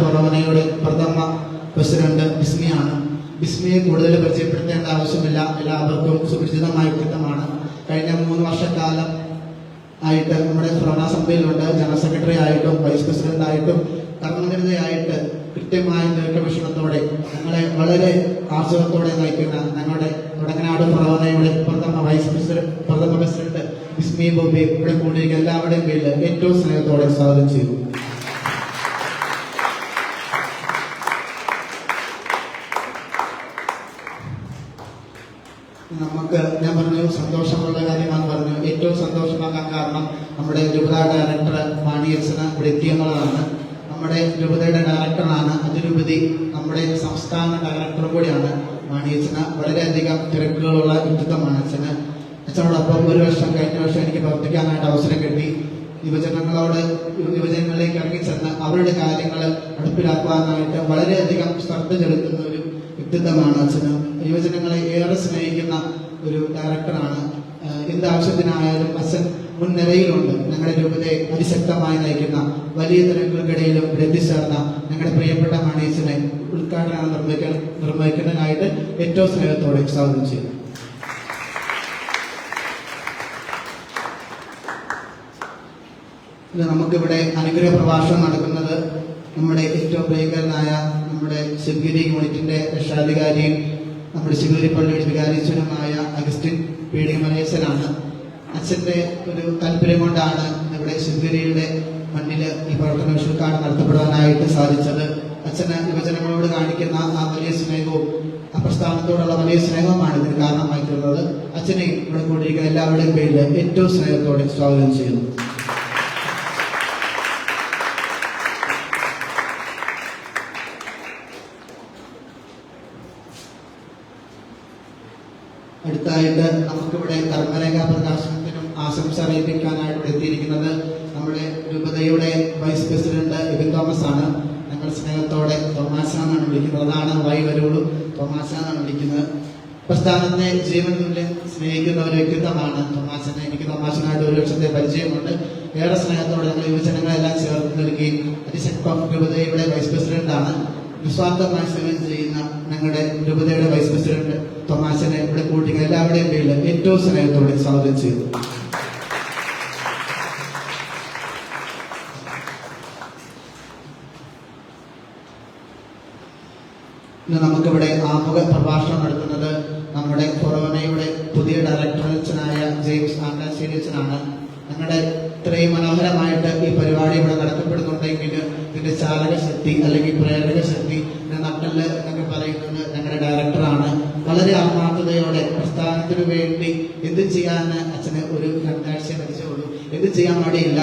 ഫൊറോനയുടെ പ്രഥമ പ്രസിഡന്റ് ബിസ്മിയാണ്. ബിസ്മിയെ കൂടുതൽ പരിചയപ്പെടുത്തേണ്ട ആവശ്യമില്ല, എല്ലാവർക്കും സുപരിചിതമായ വ്യക്തിത്വമാണ്. കഴിഞ്ഞ 3 വർഷക്കാലം ആയിട്ട് നമ്മുടെ ഫൊറോന സഭയിലുണ്ട്. ജനറൽ സെക്രട്ടറി ആയിട്ടും വൈസ് പ്രസിഡന്റ് ആയിട്ടും കർമ്മനിരതയായിട്ട് കൃത്യമായ ദീർഘവീക്ഷണത്തോടെ ഞങ്ങളെ വളരെ ആർജവത്തോടെ നയിക്കുന്ന ഞങ്ങളുടെ വടക്കനാട് ഫൊറോനയുടെ പ്രഥമ പ്രസിഡന്റ് ബിസ്മി ബോബി ഇവിടെ കൂടിയിരിക്കുന്ന എല്ലാവരുടെയും പേരിൽ ഏറ്റവും സ്നേഹത്തോടെ സ്വാഗതം ചെയ്തു. ഞാൻ പറഞ്ഞു സന്തോഷമുള്ള കാര്യമാണെന്ന് പറഞ്ഞു. ഏറ്റവും സന്തോഷമാക്കാൻ കാരണം നമ്മുടെ രൂപത ഡയറക്ടർ മാണിയച്ചന് ഇവിടെ എത്തിയെന്നുള്ളതാണ്. നമ്മുടെ രൂപതയുടെ ഡയറക്ടറാണ് അതിരൂപതി, നമ്മുടെ സംസ്ഥാന ഡയറക്ടർ കൂടിയാണ് മാണിയച്ചന്. വളരെയധികം തിരക്കുകളുള്ള വ്യക്തിത്വമാണ് അച്ഛന്. അച്ഛനോടൊപ്പം കഴിഞ്ഞ വർഷം എനിക്ക് പ്രവർത്തിക്കാനായിട്ട് അവസരം കിട്ടി. യുവജനങ്ങളിലേക്ക് ഇറങ്ങിച്ചെന്ന് അവരുടെ കാര്യങ്ങൾ നടപ്പിലാക്കുവാനായിട്ട് വളരെയധികം ശ്രദ്ധ ചെലുത്തുന്ന ഒരു വ്യക്തിത്വമാണ് അച്ഛന്. യുവജനങ്ങളെ ഏറെ സ്നേഹിക്കുന്ന ഒരു ഡയറക്ടറാണ്. എന്താവശ്യത്തിനായാലും അച്ഛൻ മുൻനിരയിലുണ്ട്. ഞങ്ങളുടെ രൂപതയെ അതിശക്തമായി നയിക്കുന്ന വലിയ തിരക്കുകൾക്കിടയിലും എത്തിച്ചേർന്ന ഞങ്ങളുടെ പ്രിയപ്പെട്ട മാണീച്ചനെ ഉദ്ഘാടനം നിർവഹിക്കുന്നതിനായിട്ട് ഏറ്റവും സ്നേഹത്തോടെ സ്വാഗതം ചെയ്തു. നമുക്കിവിടെ അനുഗ്രഹ പ്രഭാഷണം നടക്കുന്നത് നമ്മുടെ ഏറ്റവും പ്രിയങ്കരനായ നമ്മുടെ ശിവഗിരി യൂണിറ്റിന്റെ രക്ഷാധികാരിയും നമ്മുടെ ശിവഗിരി പള്ളിയുടെ വികാരിച്ചനുമായ അഗസ്റ്റിൻ പീഡി മനേശനാണ്. അച്ഛന്റെ ഒരു താല്പര്യം കൊണ്ടാണ് ഇവിടെ ശിവഗിരിയുടെ മണ്ണിൽ ഈ പ്രവർത്തന ഉദ്ഘാടനം നടത്തപ്പെടാനായിട്ട് സാധിച്ചത്. അച്ഛന് യുവജനങ്ങളോട് കാണിക്കുന്ന ആ വലിയ സ്നേഹവും ആ പ്രസ്ഥാനത്തോടുള്ള വലിയ സ്നേഹവുമാണ് ഇതിന് കാരണമായിട്ടുള്ളത്. അച്ഛനെ ഇവിടെ കൂടിയിരിക്കുന്ന എല്ലാവരുടെയും പേരിൽ ഏറ്റവും സ്നേഹത്തോടെ സ്വാഗതം ചെയ്യുന്നു. അടുത്തായിട്ട് നമുക്കിവിടെ കർമ്മരേഖാ പ്രകാശനത്തിനും ആശംസ അറിയിക്കാനായിട്ട് എത്തിയിരിക്കുന്നത് നമ്മുടെ രൂപതയുടെ വൈസ് പ്രസിഡന്റ് എബിൻ തോമസ് ആണ്. ഞങ്ങൾ സ്നേഹത്തോടെ തോമാശ എന്നാണ് വിളിക്കുന്നത്. അതാണ് വൈ വരുള്ളൂ, തോമാശ എന്നാണ് വിളിക്കുന്നത്. പ്രസ്ഥാനത്തെ ജീവൻ തുല്യം സ്നേഹിക്കുന്ന ഒരു വ്യക്തിത്വമാണ് തോമാശനെ. എനിക്ക് തോമാശനായിട്ട് 1 വർഷത്തെ പരിചയമുണ്ട്. ഏറെ സ്നേഹത്തോടെ ഞങ്ങൾ യുവജനങ്ങളെല്ലാം ചേർത്ത് നൽകുകയും അതിശക്തം രൂപതയുടെ വൈസ് പ്രസിഡന്റാണ്. നിസ്വാർത്ഥമായി സേവനം ചെയ്യുന്ന ഞങ്ങളുടെ രൂപതയുടെ വൈസ് പ്രസിഡന്റ് തോമാശനെ ഇവിടെ കൂട്ടിക്കുന്ന എല്ലാവരുടെയും പേരിൽ ഏറ്റവും സ്നേഹത്തോടെ സ്വാഗതം ചെയ്തു. ഇന്ന് നമുക്കിവിടെ ആമുഖ പ്രഭാഷണം നടത്തുന്നത് നമ്മുടെ ഫൊറോനയുടെ പുതിയ ഡയറക്ടറച്ചനായ ജെയിംസ് ആൻഡാശ്ശേരിച്ചനാണ്. ഞങ്ങളുടെ ഇത്രയും മനോഹരമായിട്ട് ഈ പരിപാടി ഇവിടെ നടത്തപ്പെടുന്നുണ്ടെങ്കിൽ ഇതിന്റെ ചാലക ശക്തി അല്ലെങ്കിൽ പ്രേരക ശക്തി നട്ടല് എന്നൊക്കെ പറയുന്നത് ഞങ്ങളുടെ ഡയറക്ടറാണ്. വളരെ ആത്മാർത്ഥതയോടെ പ്രസ്ഥാനത്തിനു വേണ്ടി എന്ത് ചെയ്യാൻ അച്ഛന് ഒരു 2 ആഴ്ച പരിചയമുള്ളൂ. എന്ത് ചെയ്യാൻ മടിയില്ല.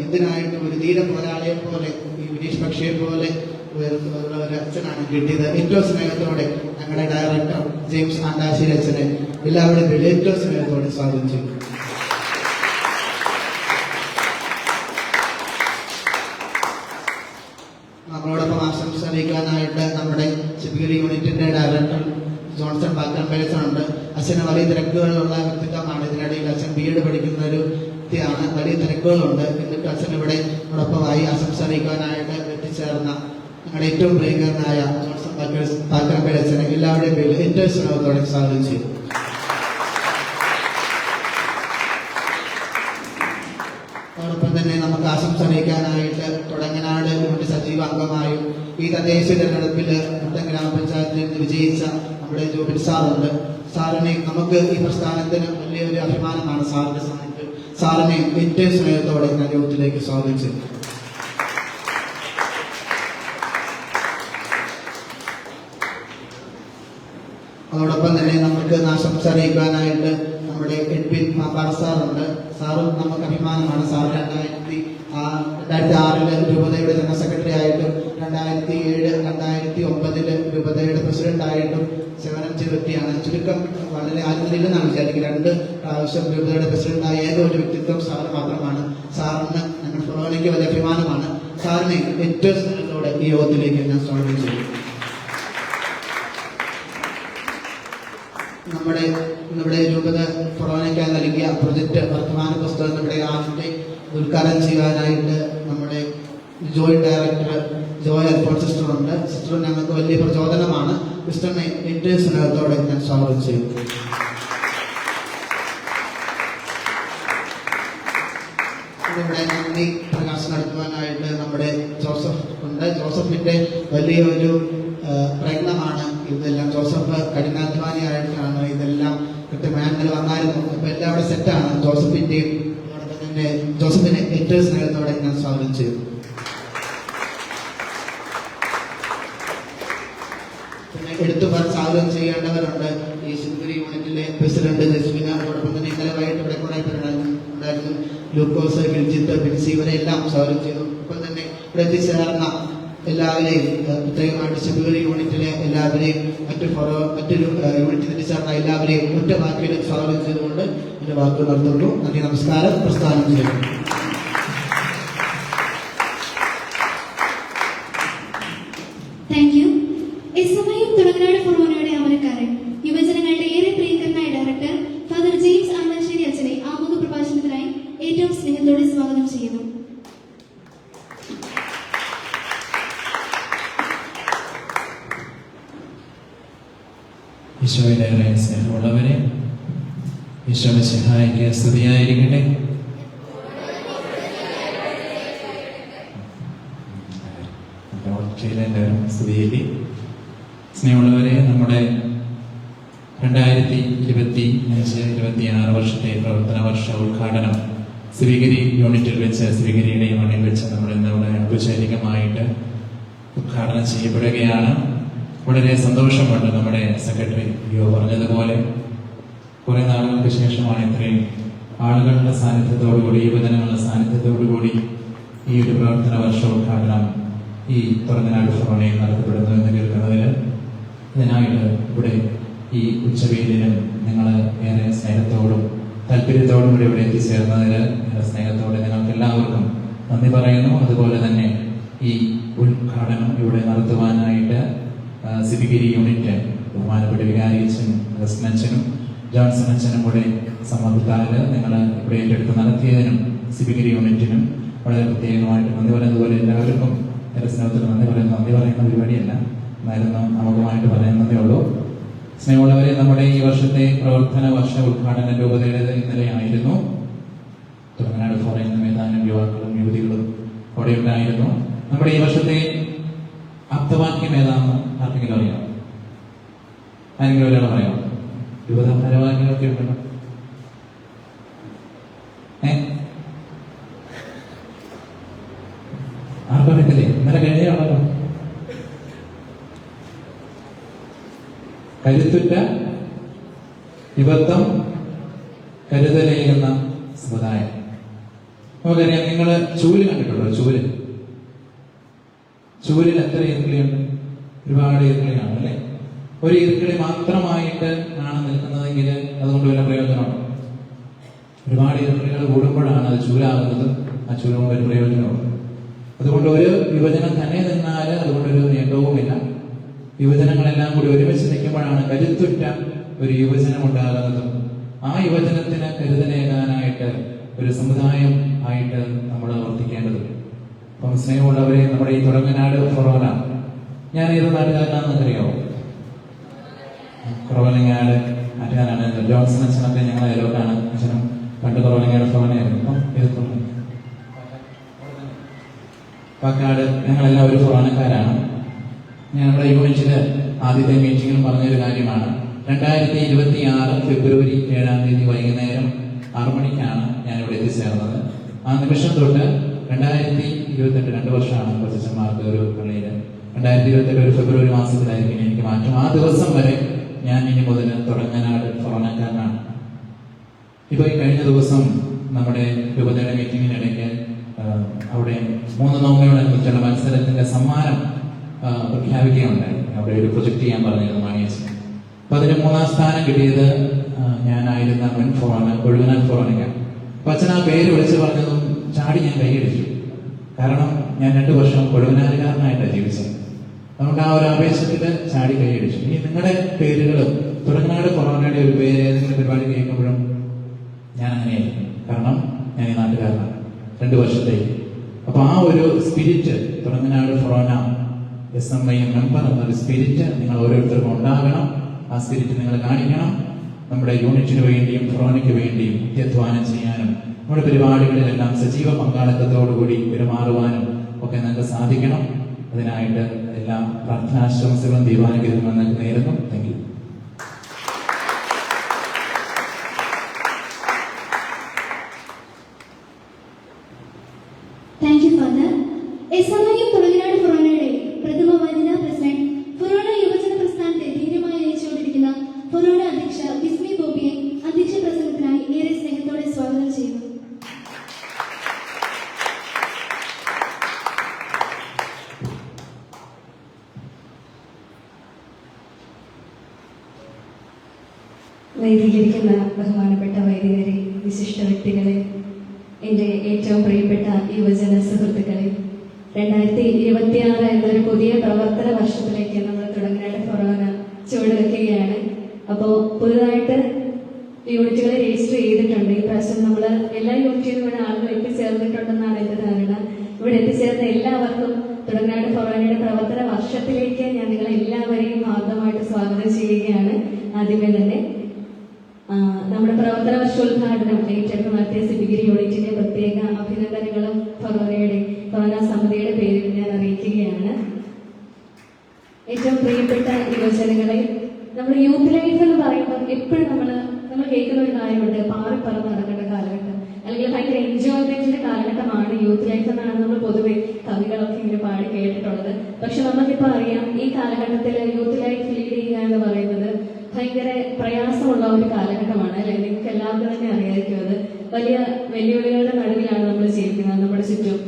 ഇതിനായിട്ട് ഒരു ധീര പോരാളിയെ പോലെ ഈ വിനീഷ് പക്ഷിയെ പോലെ ഒരു അച്ഛനാണ് കിട്ടിയത്. ഏറ്റവും സ്നേഹത്തോടെ ഞങ്ങളുടെ ഡയറക്ടർ ജെയിംസ് ആൻഡാശ്ശേരി അച്ഛനെ എല്ലാവരുടെയും ഏറ്റവും സ്നേഹത്തോടെ സ്വാഗതം ചെയ്തു. നമ്മളോടൊപ്പം ആശംസ അറിയിക്കാനായിട്ട് നമ്മുടെ ശിവഗിരി യൂണിറ്റിന്റെ ഡയറക്ടർ ജോൺസൺ പാക്കമ്പേഴ്സുണ്ട്. അച്ഛന് വലിയ തിരക്കുകളുള്ള വ്യക്തിത്വമാണ്. ഇതിനിടയിൽ അച്ഛൻ BEd പഠിക്കുന്ന ഒരു വ്യക്തിയാണ്. വലിയ തിരക്കുകളുണ്ട്. എന്നിട്ട് അച്ഛൻ ഇവിടെ നമ്മോടൊപ്പമായി ആശംസ അറിയിക്കാനായിട്ട് എത്തിച്ചേർന്ന ഞങ്ങളുടെ ഏറ്റവും പ്രിയങ്കരനായ ജോൺസൺ പാക്കമ്പേഴ്സ് അച്ഛനെ എല്ലാവരുടെയും പേരിൽ ഏറ്റവും സ്നേഹത്തോടെ സ്വാഗതം ചെയ്തു. അതോടൊപ്പം തന്നെ നമുക്ക് ആശംസ അറിയിക്കാനായിട്ട് തുടങ്ങനാട് യൂണിറ്റ് സജീവ അംഗമായും ഈ തദ്ദേശ തെരഞ്ഞെടുപ്പിൽ മുട്ടം ഗ്രാമപഞ്ചായത്തിൽ നിന്ന് വിജയിച്ച നമ്മുടെ ജോബിൻ സാറുണ്ട്. സാറിനെ നമുക്ക് ഈ പ്രസ്ഥാനത്തിന് വലിയൊരു അഭിമാനമാണ് സാറിന്റെ സാന്നിധ്യം. സാറിനെ ഏറ്റവും സ്നേഹത്തോടെ ഞാൻ യോഗത്തിലേക്ക് സ്വാഗതം ചെയ്തു. അതോടൊപ്പം തന്നെ നമുക്ക് ആശംസ അറിയിക്കാനായിട്ട് നമ്മുടെ എഡ്വിൻ മാപ്പാറ സാറുണ്ട്. സാറും നമുക്ക് അഭിമാനമാണ്. സാർ 2006 രൂപതയുടെ ജനറൽ സെക്രട്ടറി ആയിട്ടും 2007-2009 രൂപതയുടെ പ്രസിഡന്റ് ആയിട്ടും സേവനം ചെയ്ത വ്യക്തിയാണ്. ചുരുക്കം വളരെ ആരുന്നില്ലെന്നാണ് വിചാരിക്കുന്നത്. 2 പ്രാവശ്യം രൂപതയുടെ പ്രസിഡന്റ് ആയ ഏക ഒരു വ്യക്തിത്വം സാർ മാത്രമാണ്. സാറിന് ഞങ്ങൾ ഫൊറോനയ്ക്ക് വലിയ അഭിമാനമാണ്. സാറിനെ ഏറ്റവും സ്നേഹത്തോടെ ഈ യോഗത്തിലേക്ക് ഞാൻ സ്വാഗതം ചെയ്തു. നമ്മുടെ രൂപത ഫൊറോനയ്ക്കായി നൽകിയ പ്രൊജക്ട് വർത്തമാന പുസ്തകം നമ്മുടെ ആദ്യത്തെ ഉദ്ഘാടനം ചെയ്യാനായിട്ട് നമ്മുടെ ജോയിന്റ് ഡയറക്ടർ ജോയ് അൽഫോൺസ് സിസ്റ്ററുണ്ട്. സിസ്റ്റർ ഞങ്ങൾക്ക് വലിയ പ്രചോദനമാണ്. സിസ്റ്ററിനെ ഏറ്റവും സ്നേഹത്തോടെ ഞാൻ സ്വാഗതം ചെയ്യും. ഇവിടെ നന്ദി പ്രകാശനം നടത്തുവാനായിട്ട് നമ്മുടെ ജോസഫ് ഉണ്ട്. ജോസഫിന്റെ വലിയൊരു പ്രയത്നമാണ് ഇതെല്ലാം. ജോസഫ് കഠിനാധ്വാനിയായിട്ടാണ് ഇതെല്ലാം കൃത്യമായി അങ്ങനെ വന്നായിരുന്നു. അപ്പൊ എല്ലാം അവിടെ സെറ്റാണ്. ജോസഫിന്റെയും ജോസഫിനെ ഏറ്റവും സ്നേഹത്തോടെ ഞാൻ സ്വാഗതം ചെയ്തു. പിന്നെ എടുത്തു സ്വാഗതം ചെയ്യേണ്ടവരുണ്ട്. ഈ ശിവഗിരി യൂണിറ്റിലെ പ്രസിഡന്റ് ജസ്മിന, അതോടൊപ്പം തന്നെ ഇന്നലെ വൈകിട്ട് ഇവിടെ കുറെ പേരുണ്ടായിരുന്നു. ലൂക്കോസ്, ബിൽജിത്ത്, ബിൻസി, ഇവരെല്ലാം സ്വാഗതം ചെയ്തു. ഒപ്പം തന്നെ ഇവിടെ എത്തിച്ചേർന്ന എല്ലാവരെയും, പ്രത്യേകമായിട്ട് ശിവഗിരി യൂണിറ്റിലെ എല്ലാവരെയും മറ്റു യൂണിറ്റിൽ എത്തിച്ചേർന്ന എല്ലാവരെയും ഒറ്റ വാക്കിൽ സ്വാഗതം ചെയ്തുകൊണ്ട് എന്റെ വാക്കുകൾ നടത്തുള്ളൂ. നന്ദി, നമസ്കാരം. പ്രസ്ഥാനം ചെയ്യുന്നു. തുടങ്ങനാട് ഫൊറോനയുടെ അമരക്കാരൻ യുവജനങ്ങളുടെ ഏറെ പ്രിയങ്കരനായ ഡയറക്ടർ ഫാദർ ജെയിംസ് ആങ്ങാശ്ശേരി അച്ഛനെ ആമുഖ പ്രഭാഷണത്തിനായി ഏറ്റവും സ്നേഹത്തോടെ സ്വാഗതം ചെയ്യുന്നു. ഈശോയിലേറെ സ്നേഹമുള്ളവരെ, ഈശോ മിശിഹായ്ക്ക് സ്തുതിയായിരിക്കട്ടെ. സ്തുതിയില്ലേ. സ്നേഹമുള്ളവരെ, നമ്മുടെ 2025-26 വർഷത്തെ പ്രവർത്തന വർഷ ഉദ്ഘാടനം ശിവഗിരി യൂണിറ്റിൽ വെച്ച്, ശിവഗിരിയുടെ മണ്ണിൽ വെച്ച് നമ്മൾ ഇന്നിവിടെ ഔപചാരികമായിട്ട് ഉദ്ഘാടനം ചെയ്യപ്പെടുകയാണ്. വളരെ സന്തോഷമുണ്ട്. നമ്മുടെ സെക്രട്ടറി പറഞ്ഞതുപോലെ കുറെ നാളുകൾക്ക് ശേഷമാണ് ഇത്രയും ആളുകളുടെ സാന്നിധ്യത്തോടുകൂടി, യുവജനങ്ങളുടെ സാന്നിധ്യത്തോടുകൂടി ഈ ഒരു പ്രവർത്തന വർഷ ഉദ്ഘാടനം ഈ തുറന്നനാട് ഫൊറോനയിൽ നടത്തപ്പെടുന്നു എന്ന് കേൾക്കുന്നതിൽ ഇതിനായിട്ട് ഇവിടെ ഈ ഉച്ചവെയിലിനും നിങ്ങൾ ഏറെ സ്നേഹത്തോടും താല്പര്യത്തോടും കൂടി ഇവിടെ എത്തിച്ചേർന്നതിൽ ഏറെ സ്നേഹത്തോടെ നിങ്ങൾക്ക് എല്ലാവർക്കും നന്ദി പറയുന്നു. അതുപോലെ തന്നെ ഈ ഉദ്ഘാടനം ഇവിടെ നടത്തുവാനായിട്ട് ശിവഗിരി യൂണിറ്റ് ബഹുമാനപ്പെട്ട വികാരി അച്ഛനും റസ്മൻ അച്ഛനും ജോൺസൺ അച്ഛനും കൂടെ സമ്മർദ്ദത്താൽ നിങ്ങൾ ഇവിടെ ഏറ്റെടുത്ത് നടത്തിയതിനും ശിവഗിരി യൂണിറ്റിനും വളരെ പ്രത്യേകമായിട്ട് നന്ദി പറയുന്നതുപോലെ എല്ലാവർക്കും ഏറെ സ്നേഹത്തിൽ നന്ദി പറയുന്ന പരിപാടിയല്ല, എന്നായിരുന്നു അമുഖമായിട്ട് പറയുന്നതേ ഉള്ളൂ. സ്നേഹമുള്ളവരെ, നമ്മുടെ ഈ വർഷത്തെ പ്രവർത്തന വർഷ ഉദ്ഘാടന രൂപതയുടേത് ഇന്നലെയായിരുന്നു. തുറങ്ങനാട് ഫോറയിൽ ഏതാനും യുവാക്കളും യുവതികളും അവിടെ ഉണ്ടായിരുന്നു. നമ്മുടെ ഈ വർഷത്തെ ആപ്തവാക്യം ഏതാണെന്ന് ആർക്കെങ്കിലും അറിയാം? ആരെങ്കിലും ഒരാൾ പറയാം? യുവത പരവാക്യമൊക്കെ ഉണ്ടല്ലോ. ആർക്കും അറിയത്തില്ലേ? ഇന്നലെ കഴിഞ്ഞാണല്ലോ. കരുത്തുറ്റ യുവത്വം കരുതലേകുന്ന സമുദായം. നമുക്കറിയാം, നിങ്ങൾ ചൂല് കണ്ടിട്ടുണ്ടോ? ചൂലിൽ എത്ര ഈർക്കിളിയുണ്ട്? ഒരുപാട് ഈർക്കിളിയാണ് അല്ലെ? ഒരു ഈർക്കിളി മാത്രമായിട്ട് ആണ് നിൽക്കുന്നതെങ്കിൽ അതുകൊണ്ട് വല്ല പ്രയോജനമുണ്ടോ? ഒരുപാട് ഈർക്കിളികൾ കൂടുമ്പോഴാണ് അത് ചൂലാകുന്നത്. ആ ചൂല് കൊണ്ട് ഒരു പ്രയോജനമുണ്ട്. അതുകൊണ്ട് ഒരു യുവജനം തന്നെ നിന്നാൽ അതുകൊണ്ടൊരു നേട്ടവുമില്ല. യുവജനങ്ങളെല്ലാം കൂടി ഒരുമിച്ച് നിൽക്കുമ്പോഴാണ് കരുത്തുറ്റ ഒരു യുവജനം ഉണ്ടാകുന്നതും ആ യുവജനത്തിന് കരുതലേകാനായിട്ട് ഒരു സമുദായം ആയിട്ട് നമ്മൾ വർത്തിക്കേണ്ടതുണ്ട്. അപ്പം സ്നേഹമുള്ളവരെ, നമ്മുടെ ഈ തുടങ്ങനാട് ഫൊറോന, ഞാൻ ഏത് നാട്ടുകാരനാണെന്നറിയാവോ? കുറവലങ്ങാട് നാട്ടുകാരാണ്. ജോൺസൺ അച്ഛനൊക്കെ ഞങ്ങൾ അയലോട്ടാണ്. അച്ഛനും പണ്ട് കുറവലങ്ങാട് ഫൊറോനയായിരുന്നു. ഇപ്പം പാക്കാട് ഞങ്ങളെല്ലാം ഒരു ഫൊറോനക്കാരാണ്. ഞാൻ നമ്മുടെ യൂണിറ്റില് ആദ്യത്തെ മീറ്റിംഗിൽ പറഞ്ഞൊരു കാര്യമാണ്. 2026 ഫെബ്രുവരി 7 വൈകുന്നേരം 6 മണിക്കാണ് ഞാനിവിടെ എത്തിച്ചേർന്നത്. ആ നിമിഷം തൊട്ട് 2028 2 വർഷമാണ് കൊച്ചന്മാർക്ക് ഒരു പള്ളിയിൽ 2028 ഒരു ഫെബ്രുവരി മാസത്തിലായിരിക്കും എനിക്ക് മാറ്റം. ആ ദിവസം വരെ ഞാൻ ഇനി മുതൽ തുടങ്ങനാട് ഫൊറോനക്കാരനാണ്. ഇപ്പൊ ഈ കഴിഞ്ഞ ദിവസം നമ്മുടെ രൂപതയുടെ മീറ്റിംഗിനിടയ്ക്ക് അവിടെ 3 നോമ്പുകളനുസരിച്ചുള്ള മത്സരത്തിന്റെ സമ്മാനം പ്രഖ്യാപിക്കുകയുണ്ടായി. അവിടെ ഒരു പ്രൊജക്ട് ചെയ്യാൻ പറഞ്ഞിരുന്നു മാണിയച്ചൻ. അപ്പൊ അതിന് 3ാം സ്ഥാനം കിട്ടിയത് ഞാനായിരുന്ന മുൻ കൊഴുവനാൽ ഫൊറോനയ്ക്കാണ്. അപ്പൊ അച്ഛൻ ആ പേര് വിളിച്ച് പറഞ്ഞതും ചാടി ഞാൻ കൈയടിച്ചു. കാരണം ഞാൻ 2 വർഷം കൊഴുവനാലുകാരനായിട്ടാണ് ജീവിച്ചത്. അതുകൊണ്ട് ആ ഒരു ആവേശത്തിൽ ചാടി കൈയടിച്ചു. ഇനി നിങ്ങളുടെ പേരുകളും തുടങ്ങനാട് ഫൊറോനയുടെ ഒരു പേര് ഏതെങ്കിലും പരിപാടി കേൾക്കുമ്പോഴും ഞാൻ അങ്ങനെയായിരിക്കും. കാരണം ഞാൻ ഈ നാട്ടുകാരനാണ്. 2 വർഷത്തേക്ക് അപ്പൊ ആ ഒരു സ്പിരിറ്റ് തുടങ്ങനാട് ഫൊറോന SMI മെമ്പർ എന്നൊരു സ്പിരിറ്റ് നിങ്ങൾ ഓരോരുത്തർക്കും ഉണ്ടാകണം. ആ സ്പിരിറ്റ് നിങ്ങൾ കാണിക്കണം. നമ്മുടെ യൂണിറ്റിന് വേണ്ടിയും ഫൊറോനയ്ക്ക് വേണ്ടിയും അധ്വാനം ചെയ്യാനും നമ്മുടെ പരിപാടികളിലെല്ലാം സജീവ പങ്കാളിത്തത്തോടുകൂടി പെരുമാറുവാനും ഒക്കെ നിങ്ങൾക്ക് സാധിക്കണം. അതിനായിട്ട് എല്ലാ പ്രാർത്ഥനാശംസകളും ദൈവാനുഗ്രഹങ്ങളും നിങ്ങൾക്ക് നേരുന്നു. Thank you. Thank you father. SMI Thudanganad ഫൊറോനയുടെ പ്രഥമ വനിതാ പ്രസിഡന്റ്, ഫൊറോന യുവജന പ്രസ്ഥാനത്തെ ധീരമായി നയിച്ചുകൊണ്ടിരിക്കുന്ന ഫൊറോന അധ്യക്ഷ ബിസ്മി ബോബിയെ അധ്യക്ഷ പ്രസംഗത്തിനായി ഏറെ സ്നേഹത്തോടെ സ്വാഗതം ചെയ്യുന്നു. വേദിയിലിരിക്കുന്ന ബഹുമാനപ്പെട്ട വൈദികരെ, വിശിഷ്ട വ്യക്തികളെ, എൻ്റെ ഏറ്റവും പ്രിയപ്പെട്ട യുവജന സുഹൃത്തുക്കളെ, 2026 എന്നൊരു പുതിയ പ്രവർത്തന വർഷത്തിലേക്ക് നമ്മൾ തുടങ്ങനാട് ഫൊറോന ചുവടുവെക്കുകയാണ്. അപ്പോൾ പുതുതായിട്ട് യൂണിറ്റുകൾ രജിസ്റ്റർ ചെയ്തിട്ടുണ്ട്. ഈ പ്രാവശ്യം നമ്മൾ എല്ലാ യൂണിറ്റിലും ഇവിടെ ആളുകൾ എത്തിച്ചേർന്നിട്ടുണ്ടെന്നാണ് എൻ്റെ ധാരണ. ഇവിടെ എത്തിച്ചേർന്ന എല്ലാവർക്കും തുടങ്ങനാട് ഫൊറോനയുടെ പ്രവർത്തന വർഷത്തിലേക്ക് ഞാൻ നിങ്ങളെ എല്ലാവരെയും ഹാർദമായിട്ട് സ്വാഗതം ചെയ്യുകയാണ്. ആദ്യമേ തന്നെ നമ്മുടെ പ്രവർത്തന വർഷോദ്ഘാടനം ഏറ്റെടുത്ത് നടത്തിയ സിബിഗിരി യൂണിറ്റിന്റെ പ്രത്യേക അഭിനന്ദനങ്ങളും ഫൊറോന സമിതിയുടെ പേരിൽ ഞാൻ അറിയിക്കുകയാണ്. ഏറ്റവും പ്രിയപ്പെട്ട യുവജനങ്ങളെ, നമ്മൾ യൂത്ത് ലൈഫ് എന്ന് പറയുമ്പോൾ എപ്പോഴും നമ്മൾ കേൾക്കുന്ന ഒരു കാര്യമുണ്ട്, പാറിപ്പറന്ന് നടക്കേണ്ട കാലഘട്ടം, അല്ലെങ്കിൽ ഭയങ്കര എൻജോയ്മെന്റിന്റെ കാലഘട്ടമാണ് യൂത്ത് ലൈഫ് എന്നാണ് നമ്മൾ പൊതുവെ കവികളൊക്കെ ഇങ്ങനെ പാടി കേട്ടിട്ടുള്ളത്. പക്ഷെ നമുക്കിപ്പോൾ അറിയാം, ഈ കാലഘട്ടത്തിൽ യൂത്ത് ലൈഫ് ലീഡ് ചെയ്യുക എന്ന് പറയുന്നത് ഭയങ്കര പ്രയാസമുള്ള ഒരു കാലഘട്ടമാണ് അല്ലെ? നിങ്ങൾക്ക് എല്ലാവർക്കും തന്നെ അറിയായിരിക്കും. അത് വലിയ വെല്ലുവിളികളുടെ നടുവിലാണ് നമ്മൾ ജീവിക്കുന്നത്. നമ്മുടെ ചുറ്റും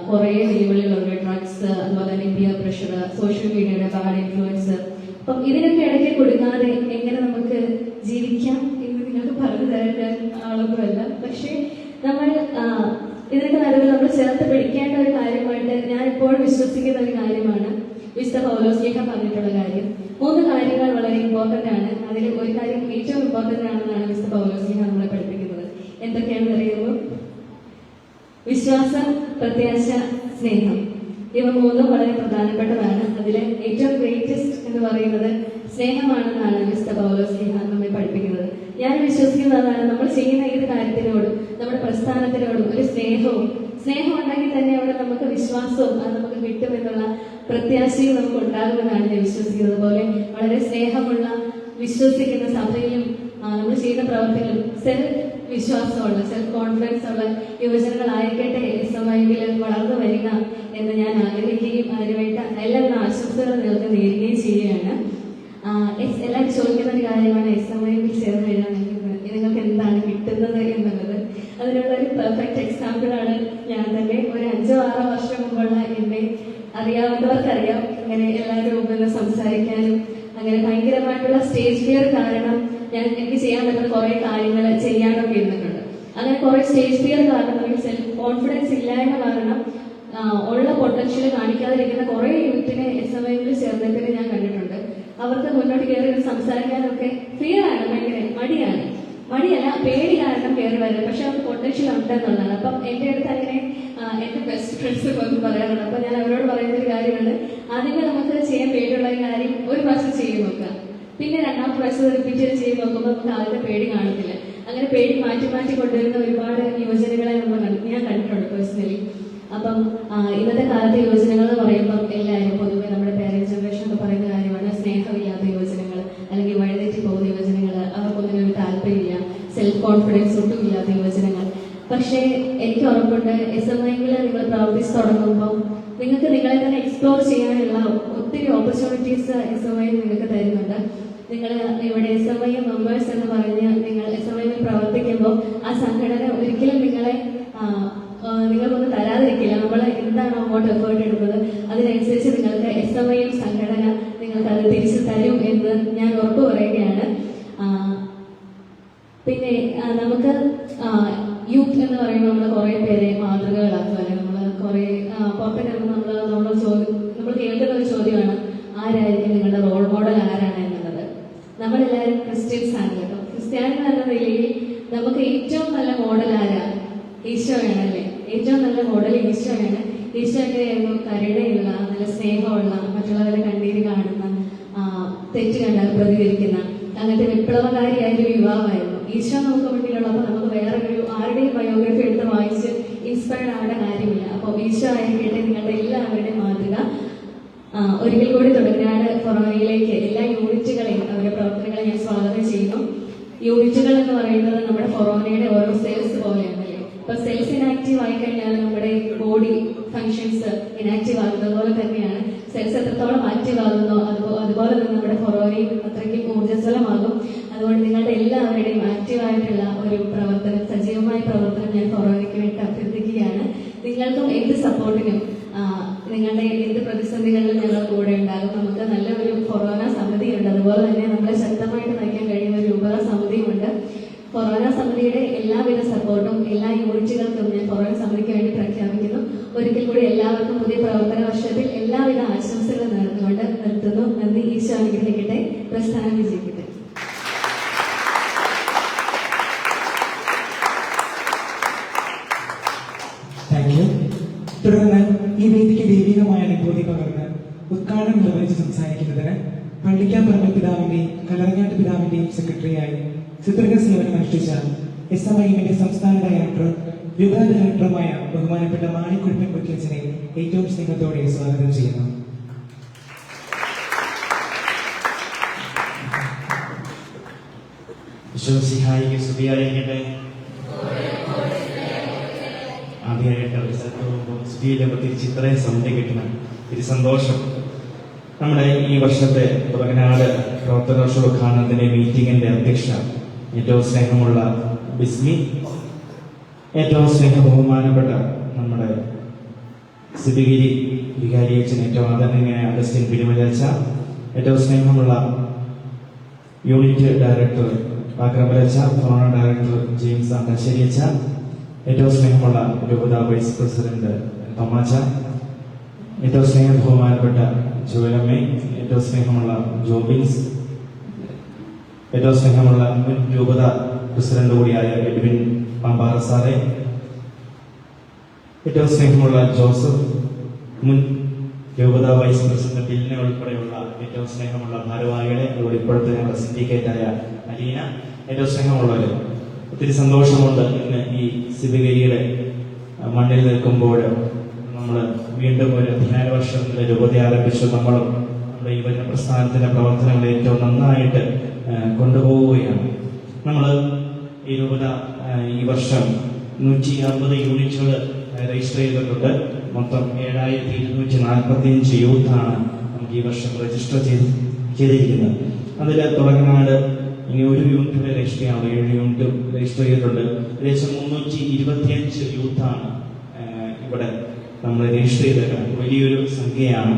കുറേ വെല്ലുവിളികളുണ്ട്. ഡ്രഗ്സ്, അതുപോലെ തന്നെ പിയർ പ്രഷർ, സോഷ്യൽ മീഡിയയുടെ ബാഡ് ഇൻഫ്ലുവൻസ്. അപ്പം ഇതിനൊക്കെ ഇടയ്ക്ക് കൊടുക്കാതെ എങ്ങനെ നമുക്ക് ജീവിക്കാം എന്ന് നിങ്ങൾക്ക് പറഞ്ഞു തരാൻ ആളൊന്നുമല്ല. പക്ഷെ നമ്മൾ ഇതിനൊക്കെ നടുവിൽ നമ്മൾ ചേർത്ത് പിടിക്കേണ്ട ഒരു കാര്യമായിട്ട് ഞാൻ ഇപ്പോഴും വിശ്വസിക്കുന്ന ഒരു കാര്യമാണ് വിശുദ്ധ പൗലോസ്ലീഹ പറഞ്ഞിട്ടുള്ള കാര്യം. 3 കാര്യങ്ങൾ വളരെ ഇമ്പോർട്ടന്റ് ആണ്. അതിൽ ഒരു കാര്യം ഏറ്റവും ഇമ്പോർട്ടന്റ് ആണെന്നാണ് വിശുദ്ധ പൗലോസ്ലീഹ നമ്മളെ പഠിപ്പിക്കുന്നത്. എന്തൊക്കെയാണെന്ന് അറിയുമ്പോൾ, വിശ്വാസം, പ്രത്യാശ, സ്നേഹം. ഇവ 3 വളരെ പ്രധാനപ്പെട്ടതാണ്. അതിൽ ഏറ്റവും ഗ്രേറ്റസ്റ്റ് എന്ന് പറയുന്നത് സ്നേഹമാണെന്നാണ് വിശുദ്ധ പൗലോസ്ലീഹ നമ്മെ പഠിപ്പിക്കുന്നത്. ഞാൻ വിശ്വസിക്കുന്നതാണ്, നമ്മൾ ചെയ്യുന്ന ഏത് കാര്യത്തിനോടും നമ്മുടെ പ്രസ്ഥാനത്തിനോടും ഒരു സ്നേഹം ഉണ്ടെങ്കിൽ തന്നെ അവിടെ നമുക്ക് വിശ്വാസവും അത് നമുക്ക് കിട്ടുമെന്നുള്ള പ്രത്യാശയും നമുക്ക് ഉണ്ടാകുമെന്നാണ് ഞാൻ വിശ്വസിക്കുന്നത്. അതുപോലെ വളരെ സ്നേഹമുള്ള, വിശ്വസിക്കുന്ന സഭയിലും നമ്മൾ ചെയ്യുന്ന പ്രവർത്തികളും വിശ്വാസമുള്ള, സെൽഫ് കോൺഫിഡൻസ് ഉള്ള യുവജനങ്ങളായിരിക്കട്ടെ SMIയിൽ വളർന്നു വരിക എന്ന് ഞാൻ ആഗ്രഹിക്കുകയും അതിനുവേണ്ട എല്ലാവരും ആശംസകൾ നിങ്ങൾക്ക് നേരുകയും ചെയ്യുകയാണ്. എല്ലാവരും ചോദിക്കുന്ന ഒരു കാര്യമാണ്, SMIയിൽ ചേർന്ന് കഴിഞ്ഞാൽ നിങ്ങൾക്ക് എന്താണ് കിട്ടുന്നത് എന്നുള്ളത്. അതിനുള്ള ഒരു പെർഫെക്റ്റ് എക്സാമ്പിളാണ് ഞാൻ തന്നെ. ഒരു 5-6 വർഷം മുമ്പുള്ള എന്നെ അറിയാവുന്നവർക്കറിയാം. അങ്ങനെ എല്ലാവരും മുമ്പിൽ സംസാരിക്കാനും അങ്ങനെ ഭയങ്കരമായിട്ടുള്ള സ്റ്റേജ് ഫിയർ കാരണം എനിക്ക് ചെയ്യാൻ പറ്റുന്ന കുറെ കാര്യങ്ങൾ ചെയ്യാനൊക്കെ ഇരുന്നിട്ടുണ്ട്. അങ്ങനെ കുറെ സ്റ്റേജ് ഫിയർ കാരണം, അല്ലെങ്കിൽ സെൽഫ് കോൺഫിഡൻസ് ഇല്ലായ്മ കാരണം ഉള്ള പൊട്ടൻഷ്യൽ കാണിക്കാതിരിക്കുന്ന കുറെ യൂത്തിനെ SMIയിൽ ചേർന്നതിന് ഞാൻ കണ്ടിട്ടുണ്ട്. അവർക്ക് മുന്നോട്ട് കയറി സംസാരിക്കാനൊക്കെ ഫിയറാണ്, ഭയങ്കര മടിയല്ല, പേടി കാരണം കയറി വരുന്നത്. പക്ഷെ അവർക്ക് പൊട്ടൻഷ്യൽ ഉണ്ടെന്നുള്ളതാണ്. അപ്പം എൻ്റെ അടുത്ത് അങ്ങനെ എൻ്റെ ബെസ്റ്റ് ഫ്രണ്ട്സ് പോലും പറയാറുണ്ട്. അപ്പം ഞാൻ അവരോട് പറയുന്ന ഒരു കാര്യമുണ്ട്, ആദ്യമേ നമുക്ക് ചെയ്യാൻ പേടിയുള്ള ഒരു കാര്യം ഒരു പ്രാവശ്യം ചെയ്ത് നോക്കുക, പിന്നെ 2ാമത്തെ പ്രാവശ്യം റിപ്പീറ്റ് ചെയ്ത് നോക്കുമ്പോൾ നമുക്ക് ആദ്യത്തെ പേടി കാണത്തില്ല. അങ്ങനെ പേടി മാറ്റി കൊണ്ടുവരുന്ന ഒരുപാട് യുവജനങ്ങളെ ഞാൻ കണ്ടിട്ടുണ്ട് പേഴ്സണലി. അപ്പം ഇന്നത്തെ കാലത്തെ യുവജനങ്ങൾ എന്ന് പറയുമ്പോൾ എല്ലാവരും പൊതുവെ നമ്മുടെ പേരൻസ് ജനറേഷൻ ഒക്കെ പറയുന്ന കാര്യമാണ്, സ്നേഹമില്ലാത്ത യുവജനങ്ങൾ അല്ലെങ്കിൽ വഴിതെറ്റി പോകുന്ന യുവജനങ്ങൾ, അവർക്കൊന്നിനൊരു താല്പര്യമില്ല, സെൽഫ് കോൺഫിഡൻസ് ഒട്ടും ഇല്ലാത്ത യുവജനങ്ങൾ. പക്ഷേ എനിക്ക് ഉറപ്പുണ്ട്, SMIയിൽ നിങ്ങൾ പ്രവർത്തിച്ച് തുടങ്ങുമ്പോൾ നിങ്ങൾക്ക് നിങ്ങളെ തന്നെ എക്സ്പ്ലോർ ചെയ്യാനുള്ള ഒത്തിരി ഓപ്പർച്യൂണിറ്റീസ് SMI നിങ്ങൾക്ക് തരുന്നുണ്ട്. നിങ്ങൾ ഇവിടെ SMI മെമ്പേഴ്സ് എന്ന് പറഞ്ഞ് നിങ്ങൾ SMIയിൽ പ്രവർത്തിക്കുമ്പോൾ ആ സംഘടന ഒരിക്കലും നിങ്ങൾക്കൊന്നും തരാതിരിക്കില്ല. നമ്മൾ എന്താണോ അങ്ങോട്ട് എഫേർട്ട് എടുക്കുന്നത് അതിനനുസരിച്ച് നിങ്ങൾക്ക് SMI സംഘടന നിങ്ങൾക്ക് അത് തിരിച്ചു തരും എന്ന് ഞാൻ ഉറപ്പ് പറയുകയാണ്. പിന്നെ നമുക്ക് യൂത്ത് എന്ന് പറയുമ്പോൾ നമ്മൾ കുറേ പേരെ മാതൃകകളാക്കും, അല്ലെ? നമ്മൾ കുറേ പുറത്തേക്ക് നമ്മൾ കേൾക്കുന്ന ഒരു ചോദ്യമാണ്, ആരായിരിക്കും നിങ്ങളുടെ റോൾ മോഡൽ, ആരാണ് എന്നുള്ളത്. നമ്മളെല്ലാവരും ക്രിസ്ത്യൻസ് ആണ് കേട്ടോ. ക്രിസ്ത്യാനികൾ എന്ന നിലയിൽ നമുക്ക് ഏറ്റവും നല്ല മോഡൽ ആരാ? ഈശോയാണല്ലേ. ഏറ്റവും നല്ല മോഡൽ ഈശോ തെറ്റ് കണ്ടാൽ പ്രതികരിക്കുന്ന അങ്ങനത്തെ വിപ്ലവകാരിയായ ഒരു യുവാവായിരുന്നു. ഈശോ നമുക്ക് മുന്നിലുള്ളപ്പോൾ നമുക്ക് വേറെ ആരുടെയും ബയോഗ്രഫി എടുത്ത് വായിച്ച് ഇൻസ്പയർഡ് ആവേണ്ട കാര്യമില്ല. അപ്പോൾ ഈശോ ആയിരിക്കട്ടെ നിങ്ങളുടെ എല്ലാവരുടെയും മാതൃക. ഒരിക്കൽ കൂടി തുടങ്ങാട് ഫൊറോനയിലേക്ക് എല്ലാ യൂണിറ്റുകളെയും അവരുടെ പ്രവർത്തനങ്ങളെ ഞാൻ സ്വാഗതം ചെയ്യുന്നു. യൂണിറ്റുകൾ എന്ന് പറയുന്നത് നമ്മുടെ ഫൊറോനയുടെ ഓരോ സെൽസ് പോലെയാണല്ലേ. ഇപ്പൊ സെൽസ് ഇനാക്റ്റീവ് ആയി കഴിഞ്ഞാൽ നമ്മുടെ ബോഡി ഫങ്ഷൻസ് ഇനാക്റ്റീവ് ആകുന്നത് പോലെ തന്നെയാണ് സെൽസ് എത്രത്തോളം ആക്റ്റീവ് ആകുന്നോ അതുപോലെ തന്നെ നമ്മുടെ ഫൊറോനയും അത്രയ്ക്കും ഊർജ്ജസ്വലമാകും. അതുകൊണ്ട് നിങ്ങളുടെ എല്ലാവരുടെയും ആക്റ്റീവായിട്ടുള്ള ഒരു പ്രവർത്തനം, സജീവമായ പ്രവർത്തനം ഞാൻ ഫൊറോനയ്ക്ക് വേണ്ടി അഭ്യർത്ഥിക്കുകയാണ്. നിങ്ങൾക്കും എന്ത് സപ്പോർട്ടിനും നിങ്ങളുടെ എന്ത് പ്രതിസന്ധികളിലും ഞങ്ങൾ കൂടെ ഉണ്ടാകും. നമുക്ക് നല്ലൊരു ഫൊറോന സമിതിയുണ്ട്, അതുപോലെ തന്നെ നമ്മളെ ശക്തമായിട്ട് നയിക്കാൻ കഴിയുന്ന ഒരു രൂപത സമിതിയുമുണ്ട്. ഫൊറോന സമിതിയുടെ എല്ലാവിധ സപ്പോർട്ടും എല്ലാ യൂണിറ്റുകൾക്കും ഞാൻ ഫൊറോന സമിതിക്ക് വേണ്ടി പ്രഖ്യാപിക്കുന്നു. ഒരിക്കൽ കൂടി എല്ലാവർക്കും പുതിയ പ്രവർത്തന വർഷത്തിൽ എല്ലാവിധ ആശംസകളും നേർന്നുകൊണ്ട് നിർത്തുന്നു. നന്ദി. ഈശോ അനുഗ്രഹിക്കട്ടെ. പ്രസ്ഥാനം വിജയിക്കട്ടെ. Thank you. തുടർന്ന് ഈ വേദിക്ക് ദൈവികമായ അനുഭൂതി പകർന്ന് ഉദ്ഘാടനം നിർവഹിച്ച് സംസാരിക്കുന്നതിന് പള്ളിക്കാപ്പറമ്പ് പിതാവിന്റെയും കലറങ്ങാട്ട് പിതാവിന്റെയും സെക്രട്ടറിയായി സുദീർഘ സേവനം അനുഷ്ഠിച്ച SMIMന്റെ സംസ്ഥാന ഡയറക്ടർ രൂപത ഡയറക്ടറുമായ ബഹുമാനപ്പെട്ട മാണിക്കുഴപ്പൻ കൊച്ചനെ ഏറ്റവും സ്നേഹത്തോടെ സ്വാഗതം ചെയ്യുന്നു. വിശ്വസിഹായിക്ക് സ്തുതിയായിരിക്കട്ടെ. ആദ്യമായിട്ട് ഒരു സ്ഥലത്ത് പോകുമ്പോൾ സ്തുതിയിലെ തിരിച്ച് ഇത്രയും സൗന്ദര്യം കിട്ടുന്ന ഒരു സന്തോഷം. നമ്മുടെ ഈ വർഷത്തെ തുടങ്ങനാട് പ്രവർത്തനോത്സവോദ്ഘാടനത്തിന്റെ മീറ്റിംഗിന്റെ അധ്യക്ഷ ഏറ്റവും സ്നേഹമുള്ള ബിസ്മി, ഏറ്റവും ബഹുമാനപ്പെട്ട നമ്മുടെ സിബിഗിരി വികാരിയച്ഛൻ, ഏറ്റവും ആദരണീയനായ അഗസ്റ്റിൻ പിരിമലച്ച, ഏറ്റവും സ്നേഹമുള്ള യൂണിറ്റ് ഡയറക്ടർ പാക്രമലച്ച, ഫൊറോന ഡയറക്ടർ ജെയിംസ് ആണ്ടാശ്ശേരിയച്ച, ഏറ്റവും സ്നേഹമുള്ള രൂപത വൈസ് പ്രസിഡന്റ് തോമാച്ച, ഏറ്റവും ബഹുമാനപ്പെട്ട ജോലമ്മ, ഏറ്റവും സ്നേഹമുള്ള ജോബിൻസ്, ഏറ്റവും സ്നേഹമുള്ള മുൻ രൂപത പ്രസിഡന്റ് കൂടിയായ എഡ്വിൻ പാമ്പാറ സാറെ, ഏറ്റവും സ്നേഹമുള്ള ജോസഫ്, മുൻ രൂപത വൈസ് പ്രസിഡന്റ് ബില്ലിനെ ഉൾപ്പെടെയുള്ള ഏറ്റവും സ്നേഹമുള്ള ഭാരവാഹികളെ, അതുപോലെ ഇപ്പോഴത്തെ ഞങ്ങളുടെ സിൻഡിക്കേറ്റായ അലീന, ഏറ്റവും സ്നേഹമുള്ളവര്, ഒത്തിരി സന്തോഷമുണ്ട് ഇന്ന് ഈ സിബിഗിരിയുടെ മണ്ണിൽ നിൽക്കുമ്പോൾ. നമ്മൾ വീണ്ടും ഒരു അധ്യയന വർഷത്തിന്റെ രൂപത ആരംഭിച്ചു. നമ്മളും നമ്മുടെ ഈ വചന പ്രസ്ഥാനത്തിന്റെ പ്രവർത്തനങ്ങൾ ഏറ്റവും നന്നായിട്ട് കൊണ്ടുപോവുകയാണ്. നമ്മൾ ഈ രൂപത ഈ വർഷം 160 യൂണിറ്റുകൾ രജിസ്റ്റർ ചെയ്തിട്ടുണ്ട്. മൊത്തം 7245 യൂത്താണ് നമുക്ക് ഈ വർഷം രജിസ്റ്റർ ചെയ്തിരിക്കുന്നത്. അതിൽ തുടങ്ങനാട് ഇനി ഒരു യൂണിറ്റ് രജിസ്റ്റർ ചെയ്യാനുള്ള 7 യൂണിറ്റ് രജിസ്റ്റർ ചെയ്തിട്ടുണ്ട്. ഏകദേശം 325 യൂത്താണ് ഇവിടെ നമ്മൾ രജിസ്റ്റർ ചെയ്തേക്കാം. വലിയൊരു സംഖ്യയാണ്.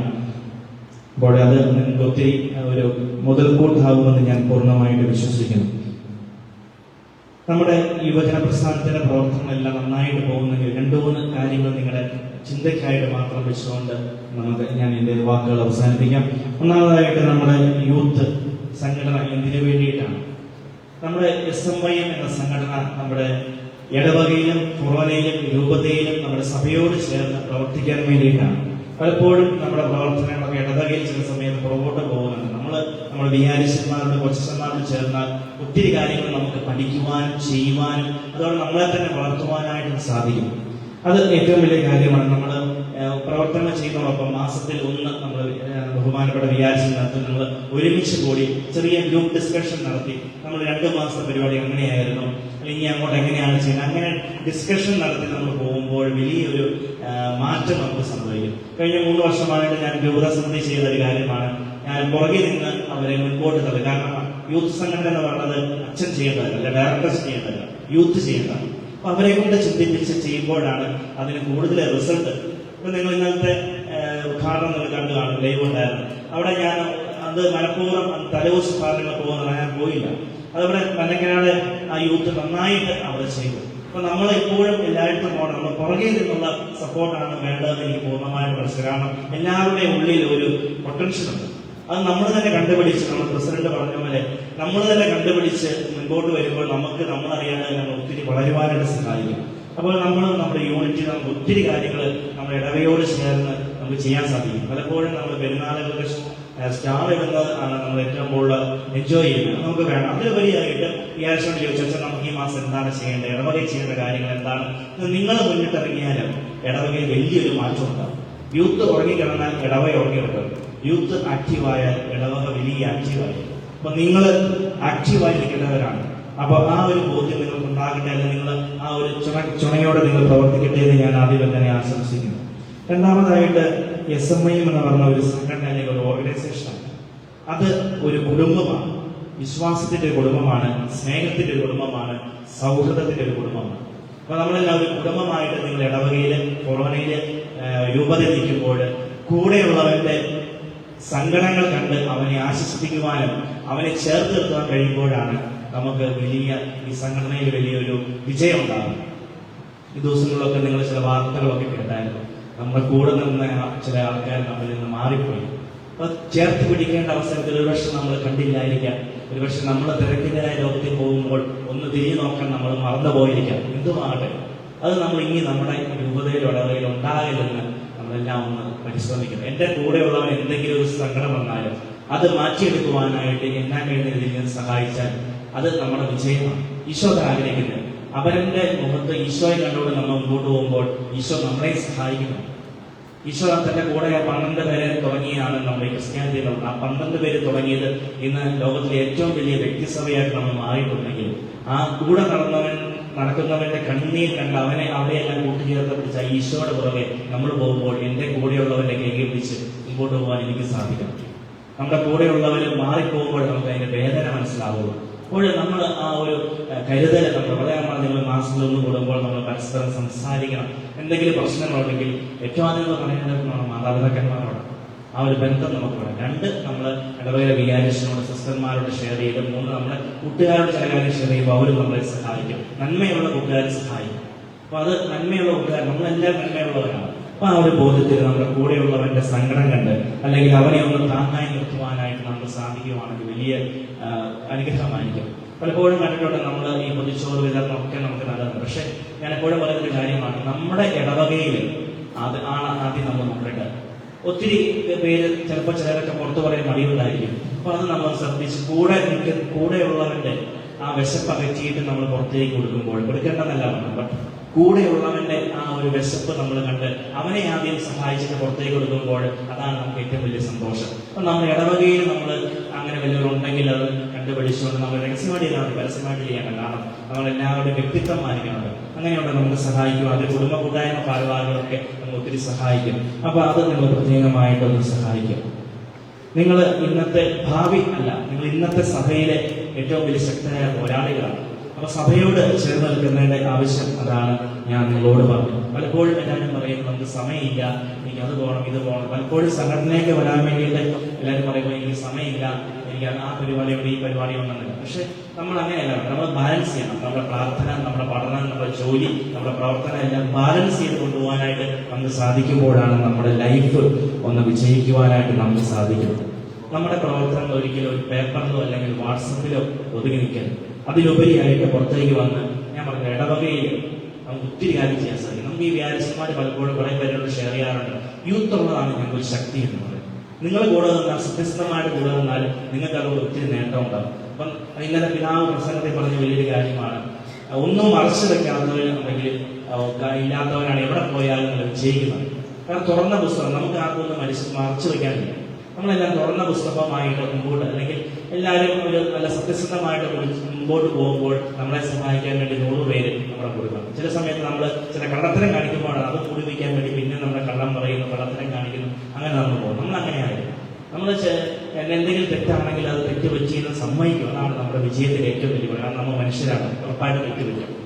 അപ്പോൾ അത് നിങ്ങൾക്ക് ഒത്തിരി ഒരു മുതൽക്കൂട്ടാകുമെന്ന് ഞാൻ പൂർണ്ണമായിട്ട് വിശ്വസിക്കുന്നു. നമ്മുടെ യുവജന പ്രസ്ഥാനത്തിന്റെ പ്രവർത്തനങ്ങളെല്ലാം നന്നായിട്ട് പോകുന്നെങ്കിൽ 2-3 കാര്യങ്ങൾ നിങ്ങളുടെ ചിന്തയ്ക്കായിട്ട് മാത്രം വെച്ചുകൊണ്ട് ഞാൻ എൻ്റെ വാക്കുകൾ അവസാനിപ്പിക്കാം. ഒന്നാമതായിട്ട് നമ്മുടെ യൂത്ത് സംഘടന എന്തിനു വേണ്ടിയിട്ടാണ്? നമ്മുടെ SMIM എന്ന സംഘടന നമ്മുടെ ഇടവകയിലും ഫൊറോനയിലും രൂപതയിലും നമ്മുടെ സഭയോട് ചേർന്ന് പ്രവർത്തിക്കാൻ വേണ്ടിയിട്ടാണ്. പലപ്പോഴും നമ്മുടെ പ്രവർത്തനങ്ങളൊക്കെ ഇടവകയിൽ ചില സമയത്ത് പുറകോട്ട് പോകുന്നുണ്ട്. നമ്മൾ വികാരിച്ചന്മാരുടെ കൊച്ചന്മാരോട് ചേർന്നാൽ ഒത്തിരി കാര്യങ്ങൾ നമുക്ക് പഠിക്കുവാനും ചെയ്യുവാനും അതുകൊണ്ട് നമ്മളെ തന്നെ വളർത്തുവാനായിട്ട് സാധിക്കും. അത് ഏറ്റവും വലിയ കാര്യമാണ്. നമ്മൾ പ്രവർത്തനം ചെയ്യുന്നതോടൊപ്പം മാസത്തിൽ 1 നമ്മൾ ബഹുമാനപ്പെട്ട വികാരിച്ചൻ നടത്തി നമ്മൾ ഒരുമിച്ച് കൂടി ചെറിയ ഗ്രൂപ്പ് ഡിസ്കഷൻ നടത്തി നമ്മൾ 2 മാസത്തെ പരിപാടി എങ്ങനെയായിരുന്നു, അല്ലെങ്കിൽ അങ്ങോട്ട് എങ്ങനെയാണ് ചെയ്യുന്നത്, അങ്ങനെ ഡിസ്കഷൻ നടത്തി നമ്മൾ പോകുമ്പോൾ വലിയൊരു മാറ്റം നമുക്ക് സംഭവിക്കും. കഴിഞ്ഞ 3 വർഷമായിട്ട് ഞാൻ രൂപത സമിതി ചെയ്ത ഒരു കാര്യമാണ്, ഞാൻ പുറകിൽ നിന്ന് അവരെ മുൻപോട്ട് തള്ളി. കാരണം യൂത്ത് സംഘടന എന്ന് പറയുന്നത് അച്ഛൻ ചെയ്യേണ്ടതല്ല, ഡയറക്ടേഴ്സ് ചെയ്യേണ്ടതല്ല, യൂത്ത് ചെയ്യേണ്ടതാണ്. അപ്പൊ അവരെ കൊണ്ട് ചിന്തിപ്പിച്ച് ചെയ്യുമ്പോഴാണ് അതിന് കൂടുതൽ റിസൾട്ട്. ഇപ്പൊ നിങ്ങൾ ഇന്നത്തെ ഉദ്ഘാടനം നിങ്ങൾ കണ്ടു കാണും, ലൈവ് ഉണ്ടായിരുന്നു. അവിടെ ഞാൻ അത് മനഃപൂർവ്വം തലേദിവസം ഉദ്ഘാടനങ്ങൾ പോകുന്നതാണ്, ഞാൻ പോയില്ല. അതവിടെ മലങ്കനാട് ആ യൂത്ത് നന്നായിട്ട് അവിടെ ചെയ്തു. അപ്പൊ നമ്മൾ എപ്പോഴും എല്ലായിടത്തും പോകണം. നമ്മൾ പുറകെ നിന്നുള്ള സപ്പോർട്ടാണ് വേണ്ടതെന്ന് എനിക്ക് പൂർണ്ണമായിട്ട് മനസ്സിലാക്കാം. കാരണം എല്ലാവരുടെയും ഉള്ളിൽ ഒരു പൊട്ടൻഷ്യൽ ഉണ്ട്. അത് നമ്മൾ തന്നെ കണ്ടുപിടിച്ച്, നമ്മൾ പ്രസിഡന്റ് പറഞ്ഞ പോലെ നമ്മൾ തന്നെ കണ്ടുപിടിച്ച് മുൻപോട്ട് വരുമ്പോൾ നമുക്ക് നമ്മളറിയാതെ നമ്മൾ ഒത്തിരി വളരുവാനായിട്ട് സഹായിക്കും. അപ്പോൾ നമ്മൾ നമ്മുടെ യൂണിറ്റിൽ നമുക്ക് ഒത്തിരി കാര്യങ്ങൾ നമ്മുടെ ഇടവയോട് ചേർന്ന് നമ്മൾ നമുക്ക് ചെയ്യാൻ സാധിക്കും. പലപ്പോഴും നമ്മൾ പെരുന്നാളുകളുടെ സ്റ്റാർ ഇടുന്നത് ആണ് നമ്മൾ ഏറ്റവും കൂടുതൽ എൻജോയ് ചെയ്യുന്നത്. നമുക്ക് വേണം. അതിലുപരിയായിട്ട് ഈ ആഴ്ചയോട് ചോദിച്ചാൽ നമുക്ക് ഈ മാസം എന്താണ് ചെയ്യേണ്ടത്, ഇടവകയിൽ ചെയ്യേണ്ട കാര്യങ്ങൾ എന്താണ്, നിങ്ങൾ മുന്നിട്ടിറങ്ങിയാലും ഇടവകയിൽ വലിയൊരു മാറ്റം ഉണ്ടാകും. യൂത്ത് ഉറങ്ങിക്കിടന്നാൽ ഇടവക ഉറങ്ങിക്കിടക്കും. യൂത്ത് ആക്റ്റീവായാൽ ഇടവക വലിയ ആക്റ്റീവായി. അപ്പൊ നിങ്ങൾ ആക്റ്റീവായി നിൽക്കേണ്ടവരാണ്. അപ്പൊ ആ ഒരു ബോധ്യം നിങ്ങൾക്ക് ഉണ്ടാകട്ടെ, അല്ലെങ്കിൽ നിങ്ങൾ ആ ഒരു ചുണയോടെ നിങ്ങൾ പ്രവർത്തിക്കട്ടെ എന്ന് ഞാൻ ആദ്യം തന്നെ ആശംസിക്കുന്നു. രണ്ടാമതായിട്ട് SMI എന്ന് പറഞ്ഞ ഒരു സംഘടന അല്ലെങ്കിൽ ഒരു ഓർഗനൈസേഷനാണ്. അത് ഒരു കുടുംബമാണ്. വിശ്വാസത്തിന്റെ ഒരു കുടുംബമാണ്, സ്നേഹത്തിന്റെ ഒരു കുടുംബമാണ്, സൗഹൃദത്തിന്റെ ഒരു കുടുംബമാണ്. അപ്പൊ നമ്മളെല്ലാം ഒരു കുടുംബമായിട്ട് നിങ്ങൾ ഇടവകയില് കൊറോണയില് രൂപതയിൽ നിൽക്കുമ്പോൾ കൂടെയുള്ളവന്റെ സങ്കടങ്ങൾ കണ്ട് അവനെ ആശ്വസിപ്പിക്കുവാനും അവനെ ചേർത്ത് നിർത്താൻ കഴിയുമ്പോഴാണ് നമുക്ക് ഈ സംഘടനയിൽ വലിയൊരു വിജയം ഉണ്ടാകും. ഈ ദിവസങ്ങളിലൊക്കെ നിങ്ങൾ ചില വാർത്തകളൊക്കെ കേട്ടായിരുന്നു. നമ്മുടെ കൂടെ നിന്ന് ചില ആൾക്കാർ നമ്മളിൽ നിന്ന് മാറിപ്പോയി. അപ്പൊ ചേർത്ത് പിടിക്കേണ്ട അവസരത്തിൽ ഒരുപക്ഷെ നമ്മൾ കണ്ടില്ലായിരിക്കാം. ഒരുപക്ഷെ നമ്മൾ തിരക്കിൻ്റെതായ ലോകത്തിൽ പോകുമ്പോൾ ഒന്ന് തിരിഞ്ഞു നോക്കാൻ നമ്മൾ മറന്നുപോയിരിക്കാം. എന്തുമാകട്ടെ, അത് നമ്മൾ ഇനി നമ്മുടെ രൂപതയിൽ ഇടവകയിൽ ഉണ്ടാകില്ലെന്ന് നമ്മളെല്ലാം ഒന്ന് പരിശ്രമിക്കണം. എന്റെ കൂടെയുള്ളവൻ എന്തെങ്കിലും ഒരു സങ്കടം വന്നാലും അത് മാറ്റിയെടുക്കുവാനായിട്ട് എന്നാ കഴിയുന്ന രീതിയിൽ സഹായിച്ചാൽ അത് നമ്മുടെ വിജയമാണ്. ഈശോ ആഗ്രഹിക്കുന്നത് അവരുടെ മുഖത്ത് ഈശോയെ കണ്ടുകൊണ്ട് നമ്മൾ മുമ്പോട്ട് പോകുമ്പോൾ ഈശോ നമ്മളെ സഹായിക്കുന്നു. ഈശോ തന്റെ കൂടെ 12 പേരെ തുടങ്ങിയാണ് നമ്മുടെ ക്രിസ്ത്യാനിറ്റിയിലുള്ള. ആ 12 പേര് തുടങ്ങിയത് ഇന്ന് ലോകത്തിലെ ഏറ്റവും വലിയ വ്യക്തിസഭയായിട്ട് നമ്മൾ മാറിയിട്ടുണ്ടെങ്കിൽ ആ കൂടെ നടക്കുന്നവന്റെ കണ്ണീർ കണ്ട് അവരെയെല്ലാം കൂട്ടുചേർത്ത് പിടിച്ച ഈശോയുടെ പുറകെ നമ്മൾ പോകുമ്പോൾ എന്റെ കൂടെയുള്ളവന്റെ കൈകി പിടിച്ച് മുമ്പോട്ട് പോകാൻ എനിക്ക് സാധിക്കണം. നമ്മുടെ കൂടെയുള്ളവർ മാറിപ്പോകുമ്പോൾ നമുക്ക് അതിന്റെ വേദന മനസ്സിലാവുള്ളൂ. അപ്പോൾ നമ്മൾ ആ ഒരു കരുതൽ നമ്മൾ പറയാൻ നിങ്ങൾ മാസത്തിലൊന്ന് കൂടുമ്പോൾ നമ്മൾ പരസ്പരം സംസാരിക്കണം. എന്തെങ്കിലും പ്രശ്നങ്ങളുണ്ടെങ്കിൽ ഏറ്റവും ആദ്യം പറയേണ്ടത് നമ്മുടെ മാതാപിതാക്കന്മാരോട് ആ ഒരു ബന്ധം നമുക്ക് വേണം. 2 നമ്മൾ ഇടവകയിലെ വികാരിസിനോട് സിസ്റ്റർമാരോട് ഷെയർ ചെയ്ത് 3 നമ്മുടെ കൂട്ടുകാരോട് ചില കാര്യം ഷെയർ ചെയ്യുമ്പോൾ അവരും നമ്മളെ സഹായിക്കും. നന്മയുള്ള കൂട്ടുകാരെ സഹായിക്കും. അപ്പൊ അത് നന്മയുള്ള കൂട്ടുകാർ, നമ്മളെല്ലാം നന്മയുള്ളവരാണ്. അപ്പൊ ആ ഒരു ബോധ്യത്തിൽ നമ്മുടെ കൂടെയുള്ളവന്റെ സങ്കടം കണ്ട് അല്ലെങ്കിൽ അവനെ ഒന്ന് താങ്ങായി നിർത്തുവാനായിട്ട് നമുക്ക് സാധിക്കുവാണെങ്കിൽ വലിയ അനുഗ്രഹമായിരിക്കും. പലപ്പോഴും കണ്ടിട്ടുണ്ട് നമ്മൾ ഈ പൊതിച്ചോറ് വിതരണമൊക്കെ നമുക്ക് നല്ലതാണ്. പക്ഷെ ഞാൻ എപ്പോഴും പറയുന്നൊരു കാര്യമാണ്, നമ്മുടെ ഇടവകയിൽ ആദ്യം നമ്മൾ നോക്കേണ്ടത്. ഒത്തിരി പേര് ചിലപ്പോൾ ചിലരൊക്കെ പുറത്തു പറയാൻ മടിയുണ്ടായിരിക്കും. അപ്പൊ അത് നമ്മൾ ശ്രദ്ധിച്ച് കൂടെയുള്ളവന്റെ ആ വിശപ്പ് അകറ്റിയിട്ട് നമ്മൾ പുറത്തേക്ക് കൊടുക്കേണ്ടതല്ല പറഞ്ഞു. ബട്ട് കൂടെയുള്ളവന്റെ ആ ഒരു വിശപ്പ് നമ്മൾ കണ്ട് അവനെ ആദ്യം സഹായിച്ചിട്ട് പുറത്തേക്ക് കൊടുക്കുമ്പോൾ അതാണ് നമുക്ക് ഏറ്റവും വലിയ സന്തോഷം. അപ്പൊ നമ്മുടെ ഇടവകയിൽ നമ്മൾ അങ്ങനെ വലിയവരുണ്ടെങ്കിൽ അത് കണ്ടുപിടിച്ചുകൊണ്ട് നമ്മൾ രഹസ്യമായിട്ട് പരസ്യമായിട്ട് ചെയ്യണം. കാരണം നമ്മളെല്ലാവരുടെയും വ്യക്തിത്വം മാനിക്കുന്നുണ്ട്. അങ്ങനെയുണ്ട് നമുക്ക് സഹായിക്കും. അത് കുടുംബ കൂട്ടായ്മ ഭാരവാഹികളൊക്കെ നമുക്ക് ഒത്തിരി സഹായിക്കും. അപ്പൊ അത് നിങ്ങൾ പ്രത്യേകമായിട്ടൊന്ന് സഹായിക്കും. നിങ്ങൾ ഇന്നത്തെ ഭാവി അല്ല, നിങ്ങൾ ഇന്നത്തെ സഭയിലെ ഏറ്റവും വലിയ ശക്തരായ പോരാളികളാണ്. അപ്പൊ സഭയോട് ചേർന്ന് നിൽക്കുന്നതിന്റെ ആവശ്യം അതാണ് ഞാൻ നിങ്ങളോട് പറഞ്ഞു. പലപ്പോഴും എല്ലാവരും പറയും നമുക്ക് സമയമില്ല, എനിക്ക് അത് പോകണം ഇത് പോകണം. പലപ്പോഴും സംഘടനയൊക്കെ വരാൻ വേണ്ടിയിട്ട് എല്ലാവരും പറയുമ്പോൾ എനിക്ക് സമയമില്ല, എനിക്ക് ആ പരിപാടിയുണ്ട് ഈ പരിപാടി ഉണ്ടെന്നില്ല. പക്ഷെ നമ്മൾ അങ്ങനെയല്ല, നമ്മൾ ബാലൻസ് ചെയ്യണം. നമ്മുടെ പ്രാർത്ഥന, നമ്മുടെ പഠനം, നമ്മുടെ ജോലി, നമ്മുടെ പ്രവർത്തനം എല്ലാം ബാലൻസ് ചെയ്ത് കൊണ്ടുപോകാനായിട്ട് നമുക്ക് സാധിക്കുമ്പോഴാണ് നമ്മുടെ ലൈഫ് ഒന്ന് വിജയിക്കുവാനായിട്ട് നമുക്ക് സാധിക്കും. നമ്മുടെ പ്രവർത്തനങ്ങൾ ഒരിക്കലും ഒരു പേപ്പറിലോ അല്ലെങ്കിൽ വാട്സപ്പിലോ ഒതുങ്ങി നിൽക്കരുത്. അതിലുപരിയായിട്ട് പുറത്തേക്ക് വന്ന് ഞാൻ പറഞ്ഞ ഇടവകയിൽ നമുക്ക് ഒത്തിരി കാര്യം ചെയ്യാൻ സാധിക്കും. നമുക്ക് ഈ വ്യാജന്മാർ പലപ്പോഴും കുറെ പേരോട് ഷെയർ ചെയ്യാറുണ്ട്. യൂത്ത് ഉള്ളതാണ് ഞങ്ങൾക്ക് ഒരു ശക്തി എന്ന് പറയുന്നത്. നിങ്ങൾ കൂടെ നിന്നാൽ, സത്യസന്ധമായിട്ട് കൂടെ നിന്നാൽ നിങ്ങൾക്ക് അതുകൊണ്ട് ഒത്തിരി നേട്ടം ഉണ്ടാകും. അപ്പം ഇന്നലെ പിതാവ് പ്രസംഗത്തിൽ പറഞ്ഞ വലിയൊരു കാര്യമാണ്, ഒന്നും മറച്ചു വെക്കാത്തവരുണ്ടെങ്കിൽ ഇല്ലാത്തവരാണ് എവിടെ പോയാലും നിങ്ങൾ വിജയിക്കുന്നത്. കാരണം തുറന്ന പുസ്തകം നമുക്ക് ആർക്കൊന്നും മറച്ചു വെക്കാനില്ല. നമ്മളെല്ലാം തുറന്ന പുസ്തകമായിട്ട് മുമ്പോട്ട്, അല്ലെങ്കിൽ എല്ലാവരും ഒരു നല്ല സത്യസന്ധമായിട്ട് മുമ്പോട്ട് പോകുമ്പോൾ നമ്മളെ സഹായിക്കാൻ വേണ്ടി 100 പേര് നമ്മളെ കൊടുക്കണം. ചില സമയത്ത് നമ്മൾ ചില കള്ളത്തരം കാണിക്കുമ്പോഴാണ് അത് കൂടി വയ്ക്കാൻ വേണ്ടി പിന്നെ നമ്മുടെ കള്ളം പറയുന്നു, കള്ളത്തരം കാണിക്കുന്നു, അങ്ങനെ നമ്മൾ പോകും. നമ്മൾ അങ്ങനെയായിരുന്നു. നമ്മൾ എന്തെങ്കിലും തെറ്റാണെങ്കിൽ അത് തെറ്റ് വെച്ചെന്ന് സമ്മതിക്കും. അതാണ് നമ്മുടെ വിജയത്തിന്റെ ഏറ്റവും വലിയ. കാരണം നമ്മൾ മനുഷ്യരാണ്, ഉറപ്പായിട്ട് തെറ്റ് പറ്റും.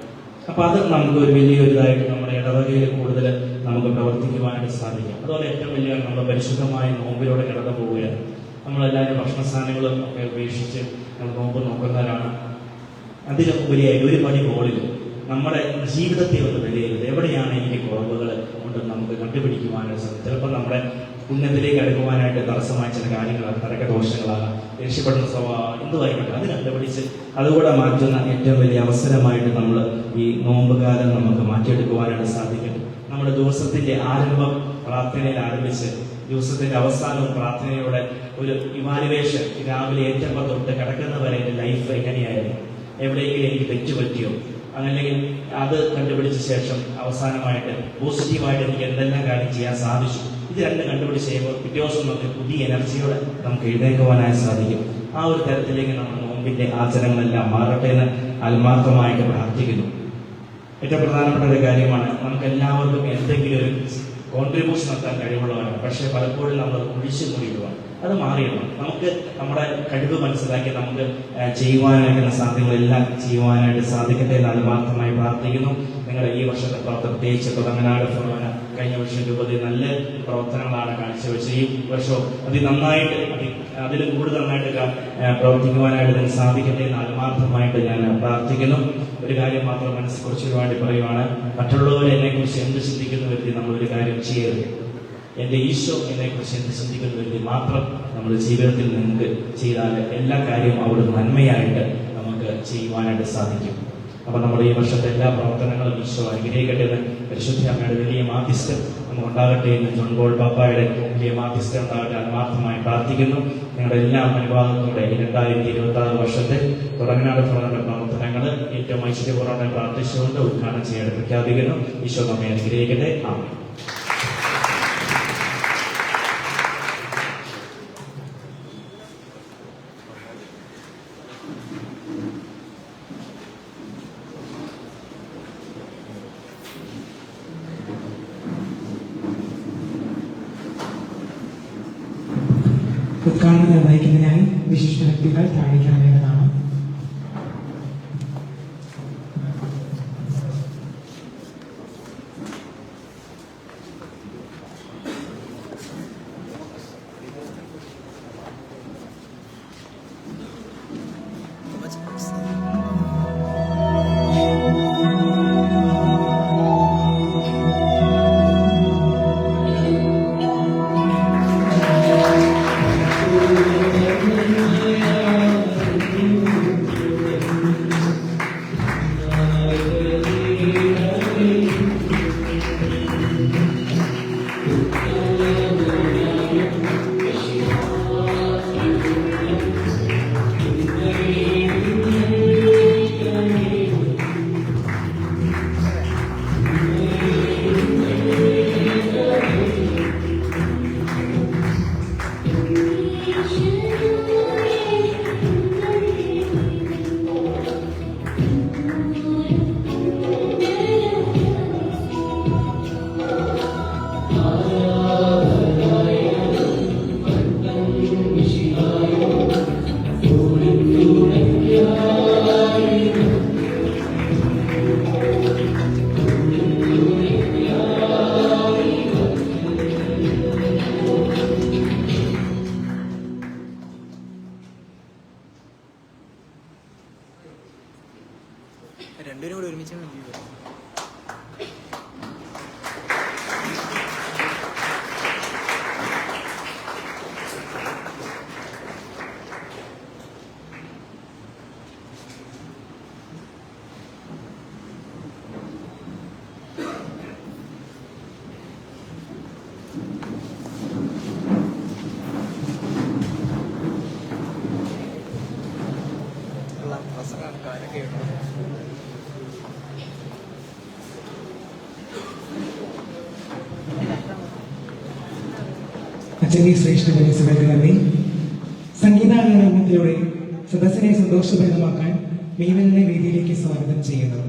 അപ്പൊ അത് നമുക്ക് ഒരു വലിയൊരിതായിട്ട് നമ്മുടെ ഇടവകയിൽ കൂടുതൽ നമുക്ക് പ്രവർത്തിക്കുവാനായിട്ട് സാധിക്കും. അതുപോലെ ഏറ്റവും വലിയ നമ്മൾ പരിശുദ്ധമായ നോമ്പിലൂടെ കടന്നു പോവുകയാണ്. നമ്മളെല്ലാവരും ഭക്ഷണ സാധനങ്ങളും ഒക്കെ ഉപേക്ഷിച്ച് നമ്മൾ നോമ്പ് നോക്കുന്നവരാണ്. അതിലുപരിയായിട്ട് ഒരു പടി മുകളിൽ നമ്മുടെ ജീവിതത്തെ ഒന്ന് വിലയിരുത്തുക. എവിടെയാണ് എനിക്ക് കുറവുകൾ ഉണ്ടെന്ന് നമുക്ക് കണ്ടുപിടിക്കുവാനായിട്ട് സാധിക്കും. ചിലപ്പോൾ നമ്മുടെ പുണ്യത്തിലേക്ക് അടുക്കുവാനായിട്ട് തടസ്സമായ ചില കാര്യങ്ങളാണ്, തരക്ക ദോഷങ്ങളാകാം, രക്ഷപ്പെടുന്ന സ്വഭാവം, എന്തുമായിക്കോട്ടെ അത് കണ്ടുപിടിച്ച് അതുകൂടെ മാറ്റുന്ന ഏറ്റവും വലിയ അവസരമായിട്ട് നമ്മൾ ഈ നോമ്പ് കാലം നമുക്ക് മാറ്റിയെടുക്കുവാനായിട്ട് സാധിക്കും. നമ്മൾ നമ്മുടെ ദിവസത്തിന്റെ ആരംഭം പ്രാർത്ഥനയിൽ ആരംഭിച്ച് ദിവസത്തിന്റെ അവസാനവും പ്രാർത്ഥനയോടെ ഒരു ഇവാലുവേഷൻ, രാവിലെ ഏറ്റവും തൊട്ട് കിടക്കുന്നവരെ എൻ്റെ ലൈഫ് എങ്ങനെയായിരുന്നു, എവിടെയെങ്കിലും എനിക്ക് തെറ്റുപറ്റിയോ, അല്ലെങ്കിൽ അത് കണ്ടുപിടിച്ച ശേഷം അവസാനമായിട്ട് പോസിറ്റീവായിട്ട് എനിക്ക് എന്തെല്ലാം കാര്യം ചെയ്യാൻ സാധിച്ചു. ഇത് രണ്ടും കണ്ടുപിടിച്ച് കഴിയുമ്പോൾ പിറ്റേ ദിവസം നമുക്ക് പുതിയ എനർജിയോടെ നമുക്ക് എഴുന്നേൽക്കുവാനായി സാധിക്കും. ആ ഒരു തരത്തിലേക്ക് നമ്മുടെ നോമ്പിന്റെ ആചരണങ്ങളെല്ലാം മാറട്ടെ എന്ന് ആത്മാർത്ഥമായിട്ട് പ്രാർത്ഥിക്കുന്നു. ഏറ്റവും പ്രധാനപ്പെട്ട ഒരു കാര്യമാണ്, നമുക്ക് എല്ലാവർക്കും എന്തെങ്കിലും ഒരു കോൺട്രിബ്യൂഷൻ നടത്താൻ കഴിവുള്ളവരാണ്. പക്ഷെ പലപ്പോഴും നമ്മൾ ഒഴിച്ചു മൂടിയിടുവാണ്. അത് മാറിയിടണം. നമുക്ക് നമ്മുടെ കഴിവ് മനസ്സിലാക്കി നമുക്ക് ചെയ്യുവാനായിട്ടുള്ള സാധ്യതകളെല്ലാം ചെയ്യുവാനായിട്ട് സാധിക്കട്ടെ എന്ന് ആത്മാർത്ഥമായി പ്രാർത്ഥിക്കുന്നു. നിങ്ങളുടെ ഈ വർഷത്തെ പ്രവർത്തനം, പ്രത്യേകിച്ച് തുടങ്ങനാട് ഫൊറോന കഴിഞ്ഞ വർഷം രൂപതയിൽ നല്ല പ്രവർത്തനങ്ങളാണ് കാഴ്ചവെച്ച് ഈ വർഷവും നന്നായിട്ട് അതിലും കൂടുതൽ നന്നായിട്ട് പ്രവർത്തിക്കുവാനായിട്ട് നിങ്ങൾക്ക് സാധിക്കട്ടെ എന്ന് ആത്മാർത്ഥമായിട്ട് ഞാൻ പ്രാർത്ഥിക്കുന്നു. ഒരു കാര്യം മാത്രം മനസ്സിൽ കുറച്ചൊരു വേണ്ടി പറയുവാണ്, മറ്റുള്ളവർ എന്നെക്കുറിച്ച് എന്ത് ചിന്തിക്കുന്നു വരുത്തി നമ്മളൊരു കാര്യം ചെയ്യരുത്. എൻ്റെ ഈശോ എന്നെക്കുറിച്ച് എന്ത് ചിന്തിക്കുന്നു വരുത്തി മാത്രം നമ്മൾ ജീവിതത്തിൽ നിങ്ങൾക്ക് ചെയ്താൽ എല്ലാ കാര്യവും അവിടെ നന്മയായിട്ട് നമുക്ക് ചെയ്യുവാനായിട്ട് സാധിക്കും. അപ്പൊ നമ്മുടെ ഈ വർഷത്തെ എല്ലാ പ്രവർത്തനങ്ങളും ഈശോ അനുഗ്രഹിക്കട്ടെ എന്ന് പരിശുദ്ധ അമ്മയുടെ വലിയ മാധ്യസ്ഥം നമുക്ക് ഉണ്ടാകട്ടെ എന്ന് ജോൺ പോൾ പാപ്പായുടെ വലിയ മാധ്യസ്ഥം ഉണ്ടാകട്ടെ ആത്മാർത്ഥമായി പ്രാർത്ഥിക്കുന്നു. നിങ്ങളുടെ എല്ലാ അനുവാദത്തോടെ 2026 വർഷത്തെ തുടങ്ങനാട് ഫൊറോനയുടെ പ്രവർത്തനങ്ങൾ ഏറ്റവും ഐശ്വര്യപൂർവ്വമായി പ്രാർത്ഥിച്ചുകൊണ്ട് ഉദ്ഘാടനം ചെയ്യാൻ പ്രഖ്യാപിക്കുന്നു. ഈശോ നമ്മെ അനുഗ്രഹിക്കട്ടെ. ആമേൻ. ഉദ്ഘാടനം നിർവഹിക്കുന്നതിനായി വിശിഷ്ട വ്യക്തികൾ താഴേക്കാവുന്നതാണ്. രണ്ടുപേരും കൂടി ഒരുമിച്ച് പ്രസംഗം കാര്യമൊക്കെ അച്ഛനെ ശ്രേഷ്ഠ മനസ്സുകൾക്ക് നന്ദി. സംഗീതാനുകരണത്തിലൂടെ സദസ്സിനെ സന്തോഷഭരിതമാക്കാൻ മീവലിനെ വേദിയിലേക്ക് സ്വാഗതം ചെയ്യുന്നു.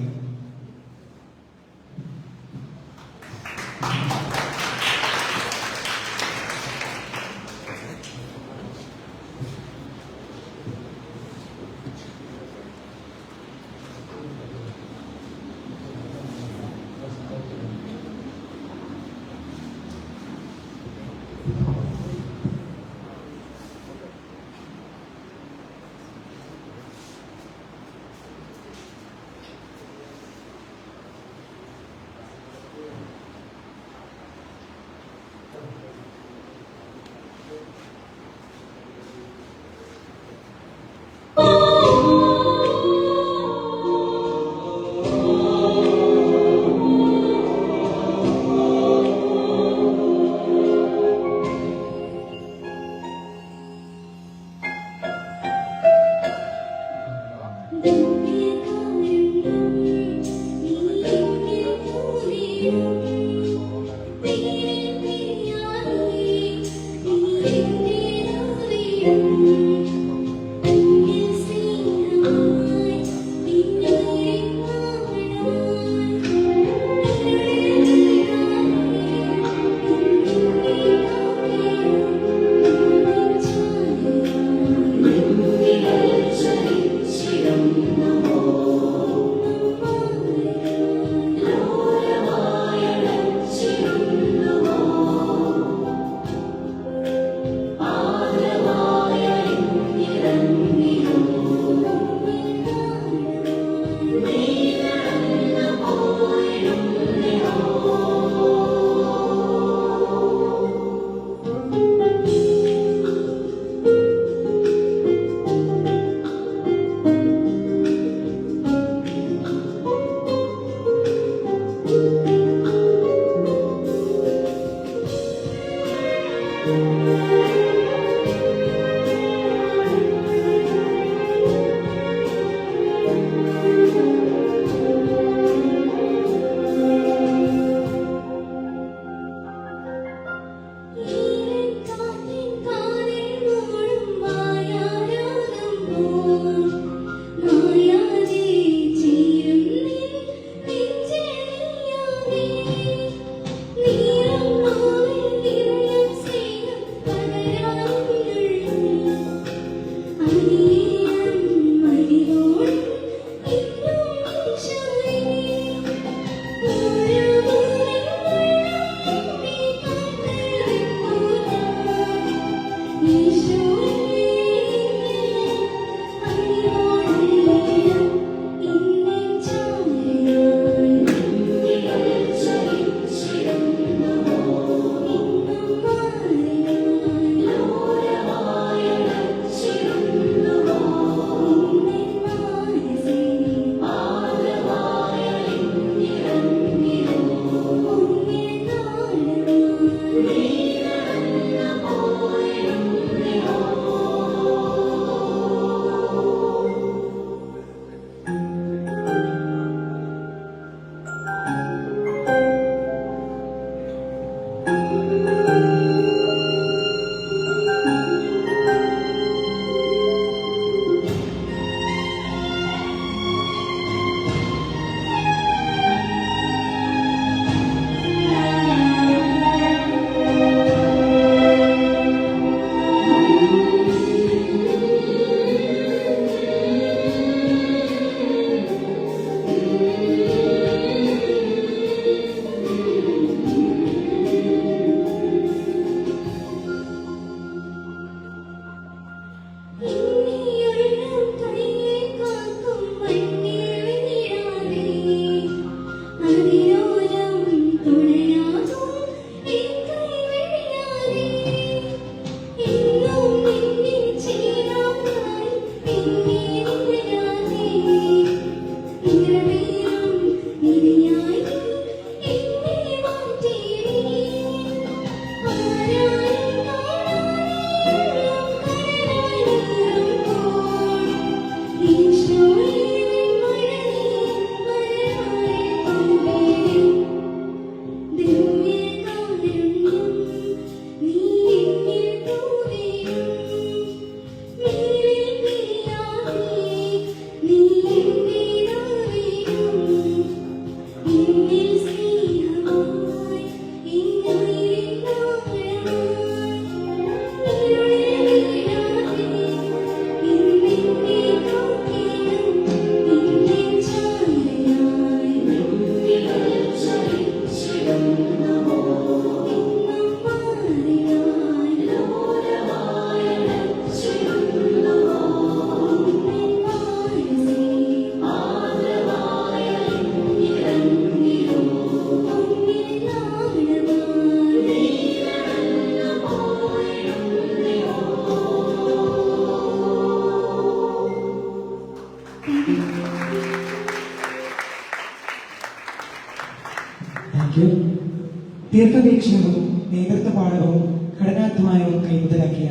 ദീർഘവീക്ഷണവും നേതൃത്വപാഠവും ഘടനാത്മകവും കൈമുതലാക്കിയ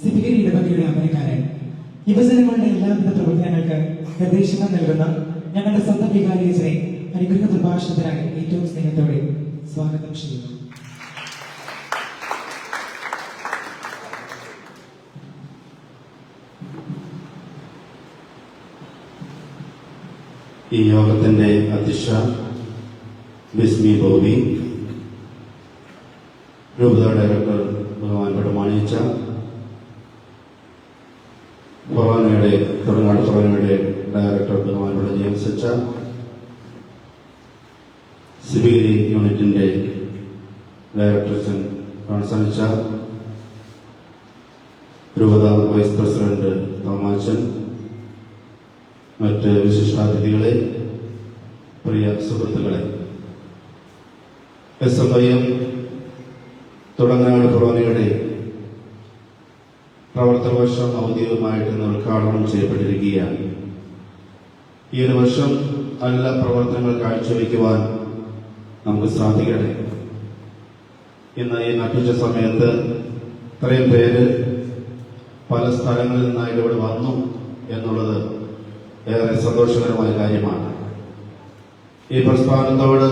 സിപിഗിരി ഇടവകയുടെ അമരക്കാരൻ യുവജനങ്ങളുടെ എല്ലാവിധ പ്രവർത്തനങ്ങൾക്ക് നിർദ്ദേശങ്ങൾ നൽകുന്ന ഞങ്ങളുടെ സ്വന്തം വികാരിയച്ചനെ അനുഗ്രഹ പ്രഭാഷണത്തിനായി ഏറ്റവും സ്നേഹത്തോടെ സ്വാഗതം ചെയ്യുന്നു. ഈ യോഗത്തിന്റെ അധ്യക്ഷ ബിസ്മി ബോബി, രൂപത ഡയറക്ടർ ബഹുമാനപ്പെട്ട മാണിയച്ച, തുടങ്ങാട് ഫൊറോനയുടെ ഡയറക്ടർ ബഹുമാനപ്പെട്ട ജെയിംസ് അച്ച, സിബിഗിരി യൂണിറ്റിന്റെ ഡയറക്ടർ കോൺസണിച്ച, രൂപത വൈസ് പ്രസിഡന്റ് തോമാച്ചൻ, മറ്റ് വിശിഷ്ടാതിഥികളെ, പ്രിയ സുഹൃത്തുക്കളെ, SMIM തുടങ്ങാട് ഫൊറോനയുടെ പ്രവർത്തന വർഷം ഔദ്യോഗികമായിട്ട് ഉദ്ഘാടനം ചെയ്യപ്പെട്ടിരിക്കുകയാണ്. ഈ ഒരു വർഷം നല്ല പ്രവർത്തനങ്ങൾ കാഴ്ചവെക്കുവാൻ നമുക്ക് സാധിക്കട്ടെ. ഇന്ന് ഈ നട്ടുച്ച സമയത്ത് ഇത്രയും പേര് പല സ്ഥലങ്ങളിൽ നിന്നായിട്ട് ഇവിടെ വന്നു എന്നുള്ളത് ഏറെ സന്തോഷകരമായ കാര്യമാണ്. ഈ പ്രസ്ഥാനത്തോട്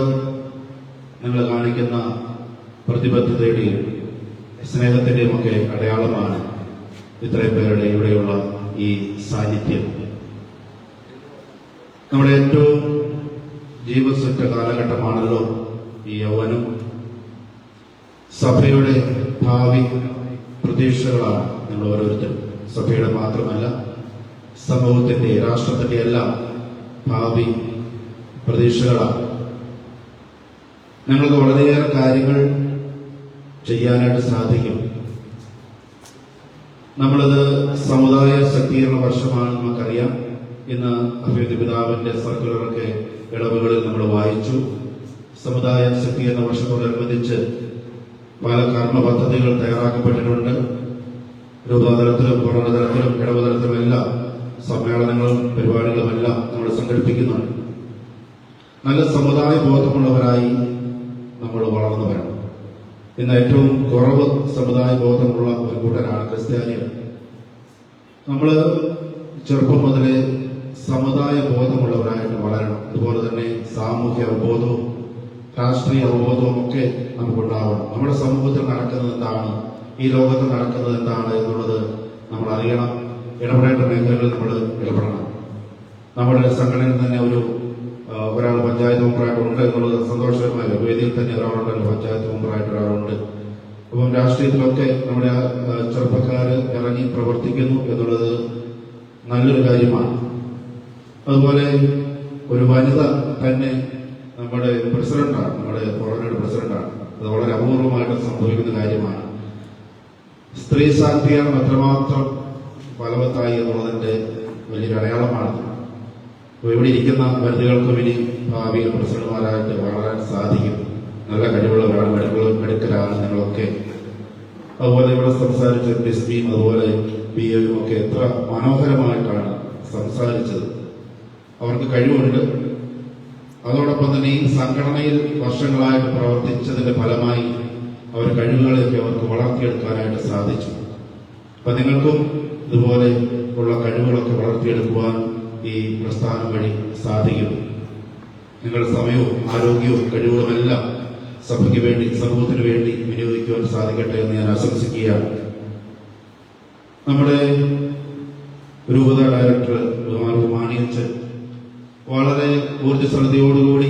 നിങ്ങൾ കാണിക്കുന്ന പ്രതിബദ്ധതയുടെയും സ്നേഹത്തിന്റെയും ഒക്കെ അടയാളമാണ് ഇത്രയും പേരുടെ ഇവിടെയുള്ള ഈ സാന്നിധ്യം. നമ്മുടെ ഏറ്റവും ജീവസുറ്റ കാലഘട്ടമാണല്ലോ ഈ യൗവനം. സഭയുടെ ഭാവി പ്രതീക്ഷകളാണ് നിങ്ങൾ ഓരോരുത്തരും. സഭയുടെ മാത്രമല്ല, സമൂഹത്തിന്റെ, രാഷ്ട്രത്തിന്റെ എല്ലാം ഭാവി പ്രതീക്ഷകളാണ്. ഞങ്ങൾക്ക് വളരെയേറെ കാര്യങ്ങൾ ചെയ്യാനായിട്ട് സാധിക്കും. നമ്മളത് സമുദായ ശക്തീകരണ വർഷമാണ്, നമുക്കറിയാം. ഇന്ന് അഭിവൃദ്ധി പിതാവിന്റെ സർക്കുലറൊക്കെ ഇടവുകളിൽ നമ്മൾ വായിച്ചു. സമുദായ ശക്തീകരണ വർഷത്തോടനുബന്ധിച്ച് പല കർമ്മ പദ്ധതികൾ തയ്യാറാക്കപ്പെട്ടിട്ടുണ്ട്. രൂപതലത്തിലും പൂർണ്ണതലത്തിലും ഇടവുതലത്തിലും എല്ലാം സമ്മേളനങ്ങളും പരിപാടികളുമെല്ലാം നമ്മൾ സംഘടിപ്പിക്കുന്നുണ്ട്. നല്ല സമുദായ ബോധമുള്ളവരായി നമ്മൾ വളർന്നു വരണം. ഇന്ന് ഏറ്റവും കുറവ് സമുദായ ബോധമുള്ള ഒരു കൂട്ടരാണ് ക്രിസ്ത്യാനികൾ. നമ്മൾ ചെറുപ്പം മുതലേ സമുദായ ബോധമുള്ളവരായിട്ട് വളരണം. അതുപോലെ തന്നെ സാമൂഹ്യ അവബോധവും രാഷ്ട്രീയ അവബോധവും ഒക്കെ നമുക്കുണ്ടാവണം. നമ്മുടെ സമൂഹത്തിൽ നടക്കുന്നത് എന്താണ്, ഈ ലോകത്ത് നടക്കുന്നത് എന്താണ് എന്നുള്ളത് നമ്മൾ അറിയണം. ഇടപെടേണ്ട മേഖലകളിൽ നമ്മൾ ഇടപെടണം. നമ്മുടെ സംഘടനയിൽ തന്നെ ഒരാൾ പഞ്ചായത്ത് മെമ്പറായിട്ട് ഉണ്ട് എന്നുള്ളത് സന്തോഷകരമായ വേദിയിൽ തന്നെ ഒരാളുണ്ടല്ലോ, പഞ്ചായത്ത് മെമ്പറായിട്ട് ഒരാളുണ്ട്. അപ്പം രാഷ്ട്രീയത്തിലൊക്കെ നമ്മുടെ ചെറുപ്പക്കാര് ഇറങ്ങി പ്രവർത്തിക്കുന്നു എന്നുള്ളത് നല്ലൊരു കാര്യമാണ്. അതുപോലെ ഒരു വനിത തന്നെ നമ്മുടെ പ്രസിഡന്റാണ്, നമ്മുടെ ഫൊറോനയുടെ പ്രസിഡന്റാണ്. അത് വളരെ അപൂർവമായിട്ട് സംഭവിക്കുന്ന കാര്യമാണ്. സ്ത്രീ ശാക്തീകരണം എത്രമാത്രം ഫലവത്തായി എന്നുള്ളതിന്റെ വലിയൊരു അടയാളമാണ്. ഇവിടെ ഇരിക്കുന്ന വനിതകൾക്കും ഇനി ഭാവിയിൽ പ്രസിഡന്റുമാരായിട്ട് വളരാൻ സാധിക്കും. നല്ല കഴിവുള്ളവരാണ്, മെടുക്കലാണ് നിങ്ങളൊക്കെ. അതുപോലെ ഇവിടെ സംസാരിച്ച ബിസ്മിയും അതുപോലെ ബിയും ഒക്കെ എത്ര മനോഹരമായിട്ടാണ് സംസാരിച്ചത്. അവർക്ക് കഴിവുണ്ട്. അതോടൊപ്പം തന്നെ ഈ സംഘടനയിൽ വർഷങ്ങളായിട്ട് പ്രവർത്തിച്ചതിന്റെ ഫലമായി അവർ കഴിവുകളെയൊക്കെ അവർക്ക് വളർത്തിയെടുക്കാനായിട്ട് സാധിച്ചു. അപ്പൊ നിങ്ങൾക്കും ഇതുപോലെ ഉള്ള കഴിവുകളൊക്കെ വളർത്തിയെടുക്കുവാൻ ഈ പ്രസ്ഥാനം വഴി സാധിക്കും. നിങ്ങളുടെ സമയവും ആരോഗ്യവും കഴിവുകളുമെല്ലാം സഭയ്ക്ക് വേണ്ടി, സമൂഹത്തിന് വേണ്ടി വിനിയോഗിക്കുവാൻ സാധിക്കട്ടെ എന്ന് ഞാൻ ആശംസിക്കുകയാണ്. നമ്മുടെ രൂപത ഡയറക്ടർ മാണിയച്ചൻ വളരെ ഊർജ്ജസ്വലതയോടുകൂടി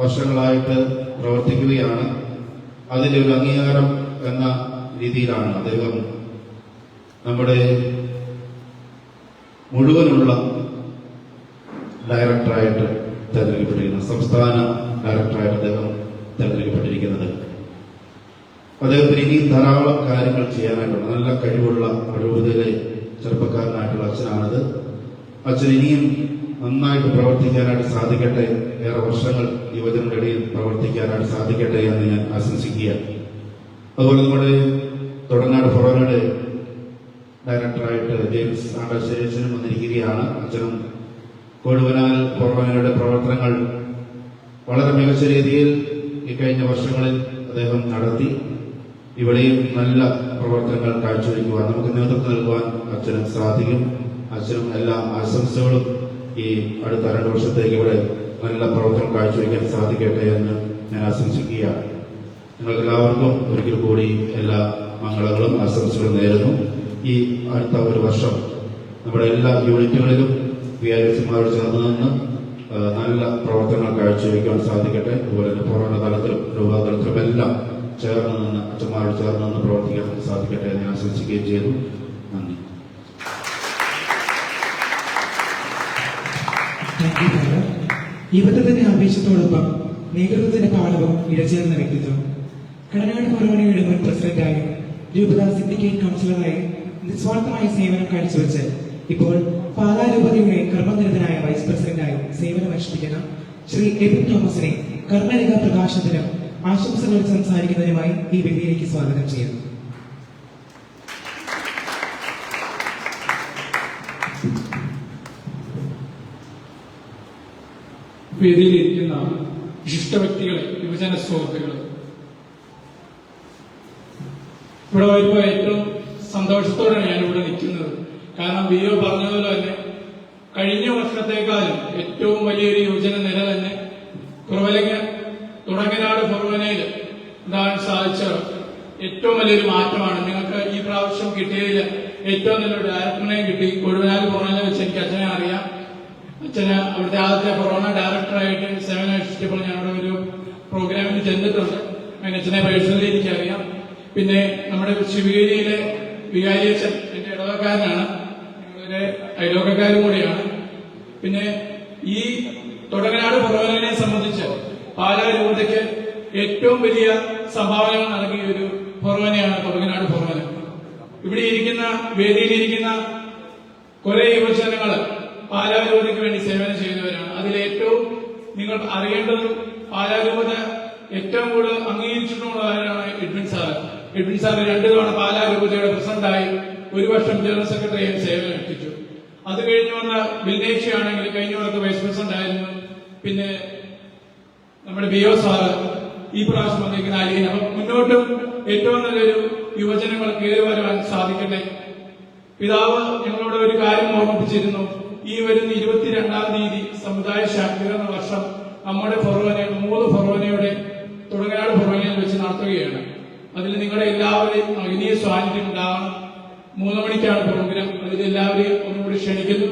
വർഷങ്ങളായിട്ട് പ്രവർത്തിക്കുകയാണ്. അതിന്റെ ഒരു അംഗീകാരം എന്ന രീതിയിലാണ് അദ്ദേഹം നമ്മുടെ മുഴുവനുള്ള ഡയറക്ടറായിട്ട് തെരഞ്ഞെടുക്കപ്പെട്ടിരിക്കുന്നത്, സംസ്ഥാന ഡയറക്ടറായിട്ട് അദ്ദേഹം തെരഞ്ഞെടുക്കപ്പെട്ടിരിക്കുന്നത്. അദ്ദേഹത്തിന് ഇനിയും ധാരാളം കാര്യങ്ങൾ ചെയ്യാനായിട്ടുണ്ട്. നല്ല കഴിവുള്ള രൂപതയിലെ ചെറുപ്പക്കാരനായിട്ടുള്ള അച്ഛനാണിത്. അച്ഛൻ ഇനിയും നന്നായിട്ട് പ്രവർത്തിക്കാനായിട്ട് സാധിക്കട്ടെ. ഏറെ വർഷങ്ങൾ യുവജനങ്ങളുടെ ഇടയിൽ പ്രവർത്തിക്കാനായിട്ട് സാധിക്കട്ടെ എന്ന് ഞാൻ ആശംസിക്കുകയാണ്. അതുപോലെ നമ്മുടെ തൊടങ്ങാട് ഫൊറോനയുടെ ഡയറക്ടറായിട്ട് ജെയിംസ് ആണ്ടശ്ശേരി അച്ഛനും വന്നിരിക്കുകയാണ്. അച്ഛനും കൊടുവനാൽ ഫൊറോനയുടെ പ്രവർത്തനങ്ങൾ വളരെ മികച്ച രീതിയിൽ ഈ കഴിഞ്ഞ വർഷങ്ങളിൽ അദ്ദേഹം നടത്തി. ഇവിടെയും നല്ല പ്രവർത്തനങ്ങൾ കാഴ്ചവെക്കുവാൻ, നമുക്ക് നേതൃത്വം നൽകുവാൻ അച്ഛനും സാധിക്കും. അച്ഛനും എല്ലാ ആശംസകളും ഈ അടുത്ത 2 വർഷത്തേക്ക് ഇവിടെ നല്ല പ്രവർത്തനം കാഴ്ചവെക്കാൻ സാധിക്കട്ടെ എന്ന് ഞാൻ ആശംസിക്കുകയാണ്. നിങ്ങൾക്ക് എല്ലാവർക്കും ഒരിക്കൽ കൂടി എല്ലാ മംഗളങ്ങളും ആശംസകളും നേരുന്നു. ഈ അടുത്ത ഒരു വർഷം നമ്മുടെ എല്ലാ യൂണിറ്റുകളിലും വിആർഎസ്മാരോട് ചേർന്ന് നിന്ന് നല്ല പ്രവർത്തനങ്ങൾ കാഴ്ചവെക്കാൻ സാധിക്കട്ടെ. അതുപോലെ തന്നെ ഫൊറോന തലത്തിലും രൂപതലത്തിലും എല്ലാം ചേർന്ന് നിന്ന്, അച്ഛന്മാരോട് ചേർന്ന് നിന്ന് പ്രവർത്തിക്കാൻ സാധിക്കട്ടെ എന്ന് ആശംസിക്കുകയും ചെയ്തു. നന്ദി. യുവത്വത്തിന്റെ ആവേശത്തോടൊപ്പം നേതൃത്വത്തിന്റെ പാഠവും ഇഴചേർന്ന വ്യക്തിത്വം. കടനാട് ഫൊറോനയുടെ മുൻ പ്രസിഡന്റായും രൂപത സിൻഡിക്കേറ്റ് കൗൺസിലറായും നിസ്വാർത്ഥമായ സേവനം കാഴ്ചവെച്ച് ഇപ്പോൾ പാലാരൂപതയുടെ കർമ്മനിരതനായ വൈസ് പ്രസിഡന്റായും സേവനമനുഷ്ഠിക്കുന്ന ശ്രീ എബിൻ തോമസിനെ കർമ്മരേഖാ പ്രകാശനത്തിനും ആശംസകൾ സംസാരിക്കുന്നതിനുമായി ഈ വേദിയിലേക്ക് സ്വാഗതം ചെയ്യുന്നു. വേദിയിലിരിക്കുന്ന വിശിഷ്ട വ്യക്തികളെ, യുവജന സുഹൃത്തുക്കളെ, ഇവിടെ വരുമ്പോൾ ഏറ്റവും സന്തോഷത്തോടെയാണ് ഞാൻ ഇവിടെ നിൽക്കുന്നത്. കാരണം ബിഒ പറഞ്ഞതുപോലെ തന്നെ കഴിഞ്ഞ വർഷത്തേക്കാളും ഏറ്റവും വലിയൊരു യുവജന നിര തന്നെ തുടങ്ങനാട് ഫൊറോനയിൽ ഉണ്ടാകാൻ സാധിച്ച ഏറ്റവും വലിയൊരു മാറ്റമാണ്. നിങ്ങൾക്ക് ഈ പ്രാവശ്യം കിട്ടിയതിൽ ഏറ്റവും നല്ലൊരു ഡയറക്ടറിനെയും കിട്ടി. കൊടുവനാൽ ഫൊറോനയിൽ വെച്ച് എനിക്ക് അച്ഛനെ അറിയാം. അച്ഛന് അവിടുത്തെ ആദ്യത്തെ ഫൊറോന ഡയറക്ടറായിട്ട് സേവനം അനുഷ്ഠിച്ചപ്പോൾ ഞാൻ അവിടെ ഒരു പ്രോഗ്രാമിന് ചെന്നിട്ടുണ്ട്. അങ്ങനെ അച്ഛനെ പേഴ്സണലി എനിക്കറിയാം. പിന്നെ നമ്മുടെ ശിവഗിരിയിലെ വികാരിയച്ഛൻ എന്റെ ഇടവക്കാരനാണ്, ഞങ്ങളുടെ അയലോക്കക്കാരും കൂടിയാണ്. പിന്നെ ഈ തുടങ്ങനാട് ഫൊറോനയെ സംബന്ധിച്ച് പാലാ രൂപതയ്ക്ക് ഏറ്റവും വലിയ സംഭാവനകൾ നൽകിയ ഒരു ഫൊറോനയാണ് തുടങ്ങനാട് ഫൊറോന. ഇവിടെ ഇരിക്കുന്ന വേദിയിലിരിക്കുന്ന കുറെ യുവജനങ്ങൾ പാലാ രൂപതയ്ക്ക് വേണ്ടി സേവനം ചെയ്യുന്നവരാണ്. അതിലേറ്റവും നിങ്ങൾ അറിയേണ്ടതും പാലാ രൂപത ഏറ്റവും കൂടുതൽ അംഗീകരിച്ചിട്ടുള്ളവരാണ് എഡ്വിൻ സാറ്. എഡ്വിൻ സാറ് 2 തവണ പാലാ രൂപതയുടെ പ്രസിഡന്റായി 1 വർഷം ജനറൽ സെക്രട്ടറിയായി സേവനം അനുഷ്ഠിച്ചു. അത് കഴിഞ്ഞ് വന്ന ബിൽനേച്ചി ആണെങ്കിൽ കഴിഞ്ഞ വർഷത്തെ വൈസ് പ്രസിഡന്റ് ആയിരുന്നു. പിന്നെ നമ്മുടെ ബിഒ സാറ് ഈ പ്രാവശ്യം വന്നിരിക്കുന്ന അലീന. അപ്പം മുന്നോട്ടും ഏറ്റവും നല്ലൊരു യുവജനങ്ങൾ കയറി വരുവാൻ സാധിക്കട്ടെ. പിതാവ് ഞങ്ങളോട് ഒരു കാര്യം ഓർമ്മിപ്പിച്ചിരുന്നു. ഈ വരുന്ന 22-ാം തീയതി സമുദായ ശാക്തീകരണ വർഷം നമ്മുടെ ഫൊറോന 3 ഫൊറോനയുടെ തുടങ്ങനാട് ഫൊറോനയിൽ വെച്ച് നടത്തുകയാണ്. അതിൽ നിങ്ങളുടെ എല്ലാവരെയും മഹനീയ സ്വാധീനം ഉണ്ടാവണം. 3 മണിക്കാണ് പ്രോഗ്രാം. അതിലെല്ലാവരെയും ഒന്നുകൂടി ക്ഷണിക്കുന്നു.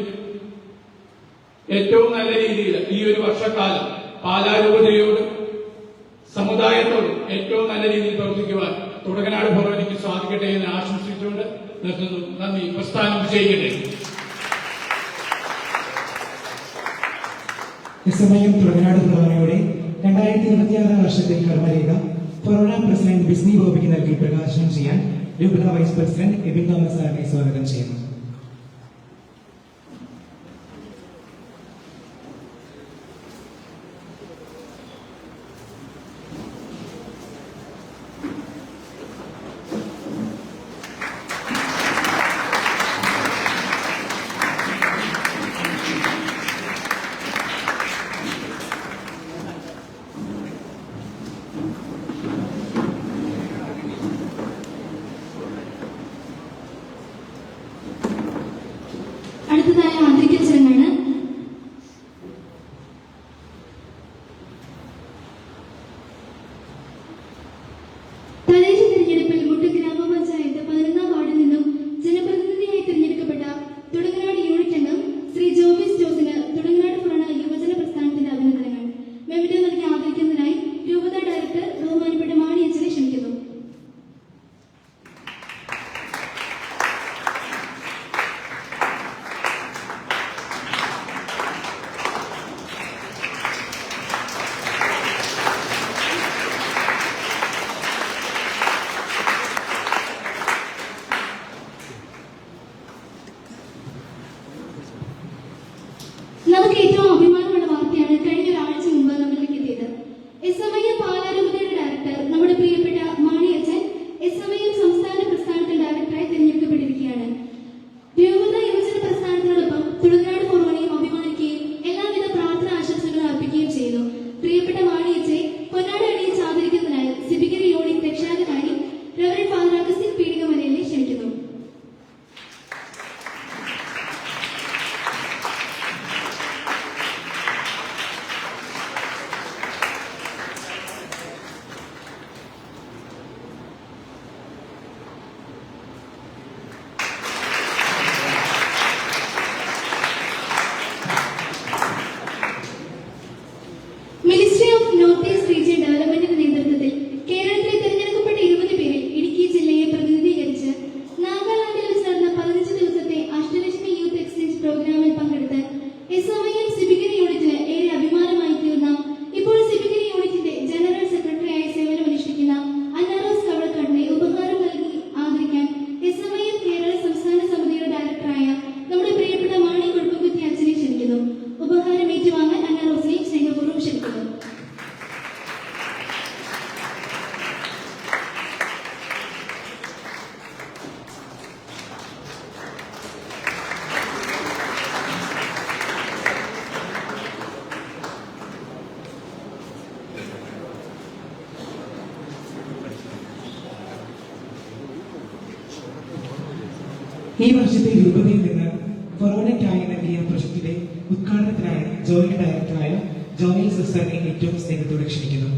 ഏറ്റവും നല്ല രീതിയിൽ ഈ ഒരു വർഷക്കാലം പാലാ രൂപതയോടും സമുദായത്തോടും ഏറ്റവും നല്ല രീതിയിൽ പ്രവർത്തിക്കുവാൻ തുടങ്ങനാട് ഫൊറോനയ്ക്ക് സാധിക്കട്ടെ എന്ന് ആശംസിച്ചുകൊണ്ട് നിർത്തുന്നു. നന്ദി. പ്രസ്ഥാനം വിജയിക്കട്ടെ. സമയം തുടങ്ങനാട് ഫൊറോനയുടെ 2026 വർഷത്തെ കർമ്മരേഖ ഫൊറോന പ്രസിഡന്റ് ബിസ്മി ബോബിക്ക് നൽകി പ്രകാശനം ചെയ്യാൻ രൂപത വൈസ് പ്രസിഡന്റ് എബിൻ തോമസ് സാറിനെ സ്വാഗതം ചെയ്യുന്നു. അടുത്തതായ ആദരിക്കൽ ചടങ്ങാണ്. തദ്ദേശ തിരഞ്ഞെടുപ്പിൽ മുട്ടം ഗ്രാമപഞ്ചായത്ത് 11-ാം വാർഡിൽ നിന്നും ജനപ്രതിനിധിയായി തിരഞ്ഞെടുക്കപ്പെട്ട തുടങ്ങനാട് യൂണിറ്റ് അംഗം ശ്രീ ജോബിസ് ജോസിന് തുടങ്ങനാട് ഫൊറോന യുവജന പ്രസ്ഥാനത്തിന്റെ അഭിനന്ദനങ്ങൾ. മെമ്മറ്റോ നൽകി ആദരിക്കുന്നതിനായി രൂപത ഡയറക്ടർ ബഹുമാനപ്പെട്ട മാണി അച്ഛനെ ക്ഷണിക്കുന്നു. ഈ വർഷത്തെ രൂപതയിൽ നിന്ന് ഫൊറോനയ്ക്കായി നൽകിയ പ്രൊജക്ടിന്റെ ഉദ്ഘാടനത്തിനായി ജോയിന്റ് ഡയറക്ടറായ ജോയൽ സിസ്റ്ററിനെ ഏറ്റവും സ്നേഹത്തോടെ ക്ഷണിക്കുന്നു.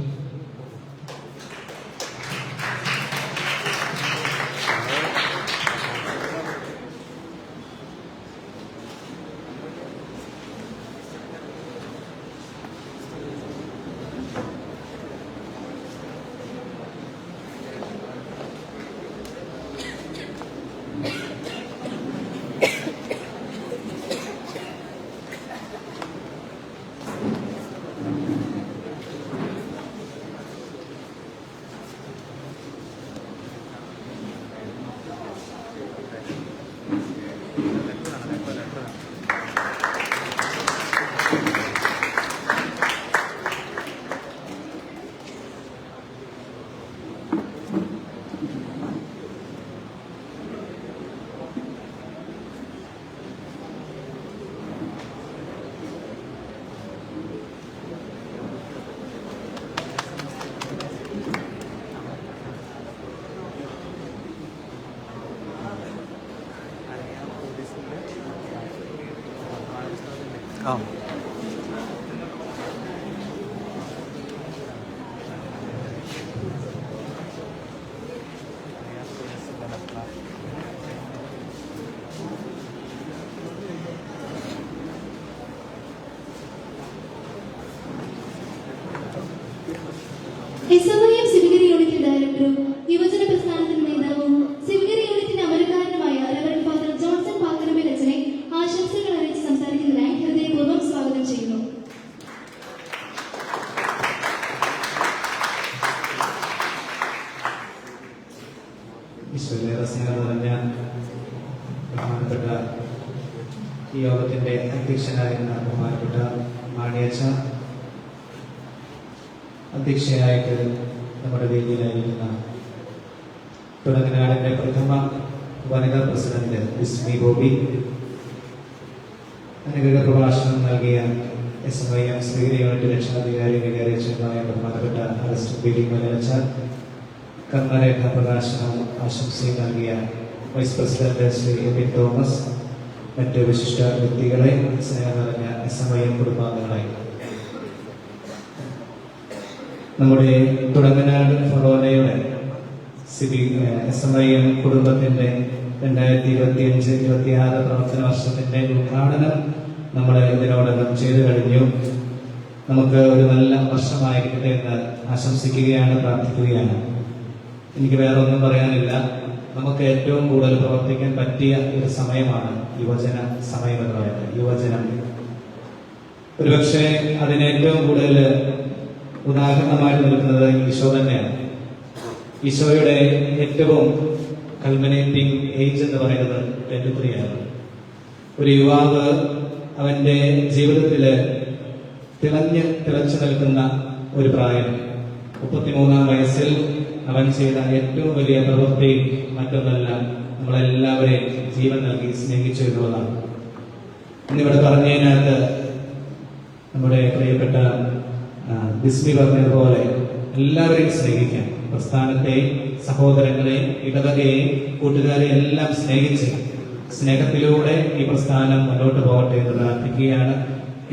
ആ SMIM സിവിഗിരി യൂണിറ്റ് ഡയറക്ടറും യുവജന പ്രസ്ഥാനത്തിന്റെ നേതാവും സിവിഗിരി യൂണിറ്റിന്റെ അമരക്കാരനുമായ റവറൻഡ് ഫാദർ ജോൺസൺ പാക്കരമേൽ അച്ഛനെ ആശംസകൾ അറിയിച്ച് സംസാരിക്കുന്നതിനായി ഹൃദയപൂർവ്വം സ്വാഗതം ചെയ്യുന്നു. ഈശ്വരേറെ സ്നേഹം നിറഞ്ഞ ബഹുമാനപ്പെട്ട ഈ യോഗത്തിന്റെ അധ്യക്ഷനായിരുന്ന ബഹുമാനപ്പെട്ട മാണിയച്ച, അധ്യക്ഷയായിട്ട് നമ്മുടെ വേദിയിലായിരിക്കുന്ന തുടങ്ങനാടിന്റെ പ്രഥമ വനിതാ പ്രസിഡന്റ് ബിസ്മി ബോബി, അനുഗ്രഹ പ്രഭാഷണം നൽകിയ SMIM സിവിഗിരി യൂണിറ്റ് രക്ഷാധികാരി വികാരിയച്ഛനുമായ ബഹുമാനപ്പെട്ട അറസ്റ്റ് ബിലി മലയച്ച, കർമ്മരേഖ പ്രകാശനം ആശംസയും നൽകിയ വൈസ് പ്രസിഡന്റ് ശ്രീ എബിൻ തോമസ്, മറ്റ് വിശിഷ്ട വ്യക്തികളെ, സ്നേഹം നിറഞ്ഞ SMIM കുടുംബാംഗങ്ങളെ, നമ്മുടെ തുടങ്ങനാട് ഫൊറോനയുടെ SMIM കുടുംബത്തിന്റെ 2025-26 പ്രവർത്തന വർഷത്തിന്റെ ഉദ്ഘാടനം നമ്മൾ ഇതിനോടകം ചെയ്തു കഴിഞ്ഞു. നമുക്ക് ഒരു നല്ല വർഷമായിരിക്കട്ടെ എന്ന് ആശംസിക്കുകയാണ്, പ്രാർത്ഥിക്കുകയാണ്. എനിക്ക് വേറെ ഒന്നും പറയാനില്ല. നമുക്ക് ഏറ്റവും കൂടുതൽ പ്രവർത്തിക്കാൻ പറ്റിയ ഒരു സമയമാണ് യുവജന സമയം എന്ന് പറയുന്നത്. യുവജനം ഒരുപക്ഷെ അതിന് ഏറ്റവും കൂടുതൽ ഉദാഹരണമായിട്ട് നിൽക്കുന്നത് ഈശോ തന്നെയാണ്. ഈശോയുടെ ഏറ്റവും കൾമിനേറ്റിംഗ് ഏജ് എന്ന് പറയുന്നത് 23 ആണ്. ഒരു യുവാവ് അവന്റെ ജീവിതത്തില് തിളച്ചു നിൽക്കുന്ന ഒരു പ്രായം. 33-ാം വയസ്സിൽ അവൻ ചെയ്ത ഏറ്റവും വലിയ പ്രവൃത്തി മറ്റൊന്നല്ല, നമ്മളെല്ലാവരെയും ജീവൻ നൽകി സ്നേഹിച്ചു എന്നുള്ളതാണ്. ഇന്നിവിടെ പറഞ്ഞതിനകത്ത് നമ്മുടെ പ്രിയപ്പെട്ട ബിസ്മി പറഞ്ഞതുപോലെ എല്ലാവരെയും സ്നേഹിക്കാം. പ്രസ്ഥാനത്തെയും സഹോദരങ്ങളെയും ഇടവകയെയും കൂട്ടുകാരെയും എല്ലാം സ്നേഹിച്ച് സ്നേഹത്തിലൂടെ ഈ പ്രസ്ഥാനം മുന്നോട്ട് പോകട്ടെ എന്ന് പ്രാർത്ഥിക്കുകയാണ്.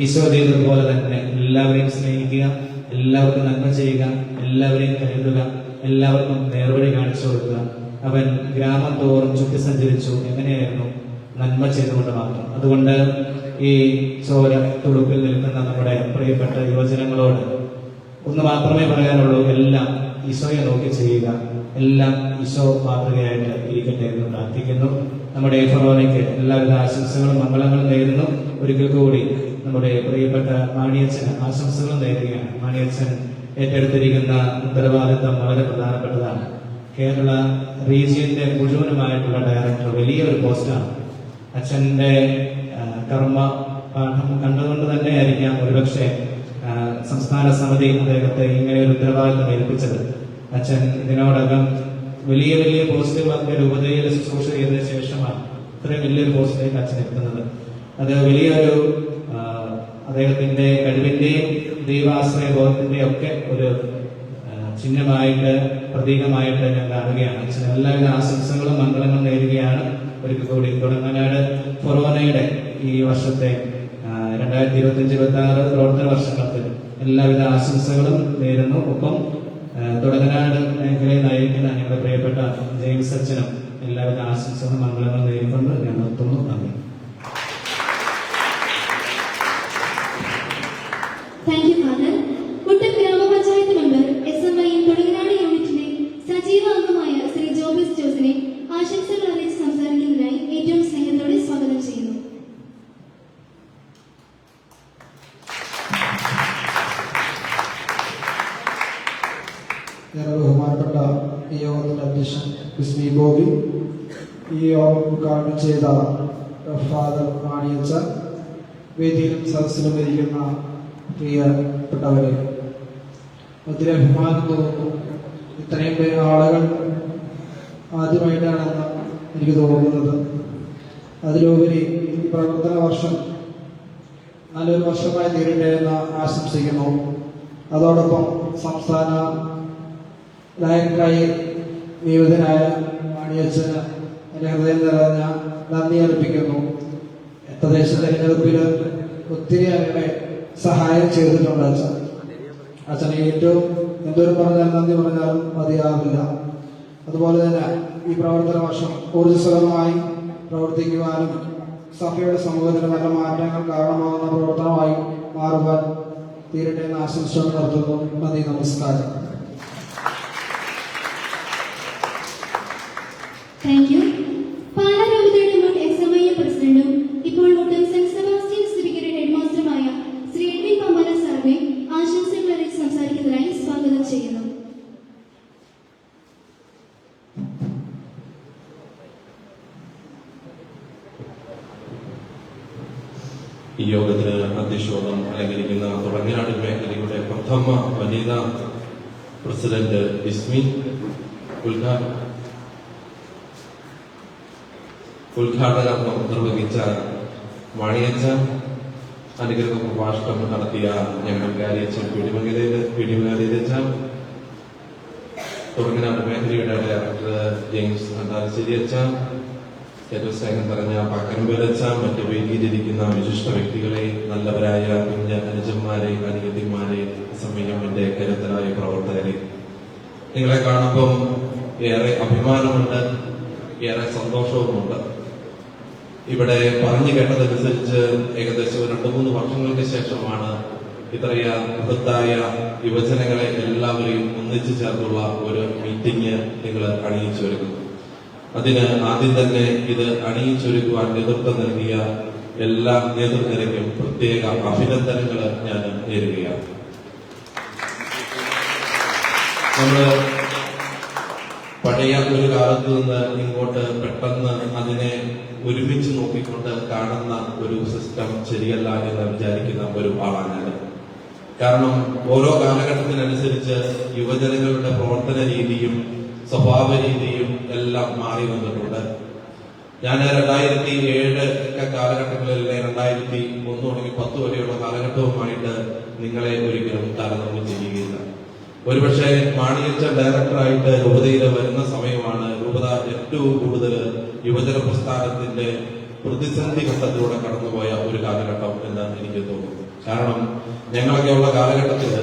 ഈശോ ചെയ്തതുപോലെ തന്നെ എല്ലാവരെയും സ്നേഹിക്കുക, എല്ലാവർക്കും നന്മ ചെയ്യുക, എല്ലാവരെയും കരുതുക, എല്ലാവർക്കും നേർവഴി കാണിച്ചു കൊടുക്കുക. അവൻ ഗ്രാമം തോറും ചുറ്റി സഞ്ചരിച്ചു. എങ്ങനെയായിരുന്നു? നന്മ ചെയ്തുകൊണ്ട് മാത്രം. അതുകൊണ്ട് ഈ ചോര തുടുപ്പിൽ നിൽക്കുന്ന നമ്മുടെ പ്രിയപ്പെട്ട യുവജനങ്ങളോട് ഒന്ന് മാത്രമേ പറയാനുള്ളൂ, എല്ലാം ഈശോയെ നോക്കി ചെയ്യുക, എല്ലാം ഈശോ മാതൃകയായിട്ട് ഇരിക്കട്ടെ എന്ന് പ്രാർത്ഥിക്കുന്നു. നമ്മുടെ ഫൊറോനയ്ക്ക് എല്ലാവിധ ആശംസകളും മംഗളങ്ങളും നേരുന്നു. ഒരിക്കൽ കൂടി നമ്മുടെ പ്രിയപ്പെട്ട മാണിയച്ഛന് ആശംസകളും നേരുകയാണ്. മാണിയച്ഛൻ ഏറ്റെടുത്തിരിക്കുന്ന ഉത്തരവാദിത്തം വളരെ പ്രധാനപ്പെട്ടതാണ്. കേരള റീജിയന്റെ മുഴുവനുമായിട്ടുള്ള ഡയറക്ടർ വലിയൊരു പോസ്റ്റാണ്. അച്ഛന്റെ കർമ്മ പാഠം കണ്ടുകൊണ്ട് തന്നെ ആയിരിക്കാം ഒരുപക്ഷെ സംസ്ഥാന സമിതി അദ്ദേഹത്തെ ഇങ്ങനെ ഒരു ഉത്തരവാദിത്തം ഏൽപ്പിച്ചത്. അച്ഛൻ ഇതിനോടകം വലിയ വലിയ പോസ്റ്റുകളൊക്കെ രൂപതയിൽ ശുശ്രൂഷ ചെയ്തതിനു ശേഷമാണ് ഇത്രയും വലിയൊരു പോസ്റ്റിലേക്ക് അച്ഛൻ എത്തുന്നത്. അത് വലിയൊരു അദ്ദേഹത്തിന്റെ കഴിവിന്റെയും ദൈവാശ്രയ ബോധത്തിന്റെയും ഒക്കെ ഒരു ചിഹ്നമായിട്ട്, പ്രതീകമായിട്ട് ഞാൻ കാണുകയാണ്. അച്ഛൻ എല്ലാവിധ ആശംസകളും മംഗളങ്ങളും നേരുകയാണ്. ഒരിക്കൽ കൂടി വർഷത്തെ 2025-26 പ്രവർത്തന വർഷങ്ങൾക്ക് എല്ലാവിധ ആശംസകളും നേരുന്നു. ഒപ്പം തുടങ്ങനാട് മേഖലയെ നയിക്കുന്ന ഞങ്ങളുടെ പ്രിയപ്പെട്ട ജെയിംസ് അച്ഛനും എല്ലാവിധ ആശംസകളും മംഗളങ്ങളും നേരിക്കൊണ്ട് ഞാൻ നിർത്തുന്നു. നന്ദി. Thank you father. കുട്ടൻ ഗ്രാമപഞ്ചായത്ത് മെമ്പർ SMI തുടങ്ങനാട് യൂണിറ്റിന്റെ സജീവ അംഗമായ ശ്രീ ജോബിസ് ജോസിനെ ആശംസകൾ അറിയിച്ച് സംസാരിക്കുന്നതിനായി ഏറ്റവും സ്നേഹത്തോടെ സ്വാഗതം ചെയ്യുന്നു. ഞാൻ ബഹുമാനപ്പെട്ട ഈ യോഗത്തിന്റെ അധ്യക്ഷൻ ബിസ്മി ബോബി, ഈ യോഗം ഉദ്ഘാടനം ചെയ്ത ഫാദർ മാണിയച്ച, വേദിയിലും സദസ്സിലും ഇരിക്കുന്ന പ്രിയപ്പെട്ടവരെ, ഒത്തിരി അഭിമാനം തോന്നുന്നു. ഇത്രയും പേര് ആളുകൾ ആദ്യമായിട്ടാണെന്ന് എനിക്ക് തോന്നുന്നത്. അതിലുപരി ഈ പ്രവർത്തന വർഷം നല്ലൊരു വർഷമായി തീരട്ടെ എന്ന് ആശംസിക്കുന്നു. അതോടൊപ്പം സംസ്ഥാന ഡയറക്ടറായി നിയുക്തനായ മാണിയച്ഛന് എൻ്റെ ഹൃദയം നിറഞ്ഞ നന്ദി അർപ്പിക്കുന്നു. തദ്ദേശ തെരഞ്ഞെടുപ്പിൽ ഒത്തിരി അവരുടെ സഹായം ചെയ്തിട്ടുണ്ട് അച്ഛൻ. അച്ഛനെ ഏറ്റവും എന്തൊരു പറഞ്ഞാലും നന്ദി പറഞ്ഞാലും മതിയാവില്ല. അതുപോലെ തന്നെ ഈ പ്രവർത്തന വർഷം ഊർജ്ജസ്വലമായി പ്രവർത്തിക്കുവാനും സഭയുടെ സമൂഹത്തിന് നല്ല മാറ്റങ്ങൾ കാരണമാകുന്ന പ്രവർത്തനമായി മാറുവാൻ തീരട്ടെ എന്ന് ആശംസിച്ചുകൊണ്ട് നടത്തുന്നു. നന്ദി, നമസ്കാരം. Thank you. പാലാരൂപതയുടെ മുൻ SMI പ്രസിഡന്റും ഇപ്പോൾ മുട്ടം സെന്റ് സെബാസ്റ്റ്യൻ സിവികരുടെ ഹെഡ്മാസ്റ്ററുമായ ശ്രീ എഡ്വിൻ പമ്പാല സാറിനെ ആശംസകൾ അറിയിച്ച് സംസാരിക്കുന്നതിനായി സ്വാഗതം ചെയ്യുന്നു. ഈ യോഗത്തിന് അധ്യക്ഷോദം അലങ്കരിക്കുന്ന തുടങ്ങനാട് മേഖലയുടെ പ്രഥമ വനിതാ പ്രസിഡന്റ് ബിസ്മി, ഉദ്ഘാടനം നിർവഹിച്ച മാണിയച്ച, അനുഗ്രഹ പ്രഭാഷണം നടത്തിയ ഞങ്ങൾ കാര്യച്ച പിടിമകാരിച്ച, തുടങ്ങനാട് മേഖലയുടെ ഡയറക്ടർ ജെയിംസ് അണ്ടാലശ്ശേരി അച്ഛ, ഏറ്റവും സ്നേഹം നിറഞ്ഞ പക്കൻപേരച്ച, മറ്റു വേദിയിലിരിക്കുന്ന വിശിഷ്ട വ്യക്തികളെ, നല്ലവരായ കുഞ്ഞ അനുജന്മാരെ, അനുഗതിമാരെ, സമയത്തിന്റെ കരുത്തരായ പ്രവർത്തകരെ, നിങ്ങളെ കാണുമ്പം ഏറെ അഭിമാനമുണ്ട്, ഏറെ സന്തോഷവുമുണ്ട്. ഇവിടെ പറഞ്ഞു കേട്ടതനുസരിച്ച് ഏകദേശം 2-3 വർഷങ്ങൾക്ക് ശേഷമാണ് ഇത്രയ ബൃഹത്തായ യുവജനങ്ങളെ എല്ലാവരെയും ഒന്നിച്ചു ചേർന്നുള്ള ഒരു മീറ്റിംഗ് നിങ്ങൾ അണിയിച്ചൊരുക്കുന്നു. അതിന് ആദ്യം തന്നെ ഇത് അണിയിച്ചൊരുക്കുവാൻ നേതൃത്വം നൽകിയ എല്ലാ നേതൃനിരക്കും പ്രത്യേക അഭിനന്ദനങ്ങൾ ഞാൻ നേരുകയാണ്. നമ്മള് പഴയ ഒരു കാലത്ത് നിന്ന് ഇങ്ങോട്ട് പെട്ടെന്ന് അതിനെ ഒരുമിച്ച് നോക്കിക്കൊണ്ട് കാണുന്ന ഒരു സിസ്റ്റം ശരിയല്ല എന്ന് വിചാരിക്കുന്ന ഒരു ആളാണ് ഞാൻ. കാരണം ഓരോ കാലഘട്ടത്തിനനുസരിച്ച് യുവജനങ്ങളുടെ പ്രവർത്തന രീതിയും സ്വഭാവ രീതിയും എല്ലാം മാറി വന്നിട്ടുണ്ട്. ഞാൻ 2007 കാലഘട്ടങ്ങളിലെ 2001 തുടങ്ങി 10 വരെയുള്ള കാലഘട്ടവുമായിട്ട് നിങ്ങളെ ഒരിക്കലും താരതമ്യം ചെയ്യുകയില്ല. ഒരുപക്ഷെ മാണിയച്ച ഡയറക്ടറായിട്ട് രൂപതയിൽ വരുന്ന സമയമാണ് രൂപത ഏറ്റവും കൂടുതൽ യുവജന പ്രസ്ഥാനത്തിന്റെ പ്രതിസന്ധി ഘട്ടത്തിലൂടെ കടന്നുപോയ ഒരു കാലഘട്ടം എന്ന് എനിക്ക് തോന്നുന്നു. കാരണം ഞങ്ങളൊക്കെയുള്ള കാലഘട്ടത്തിൽ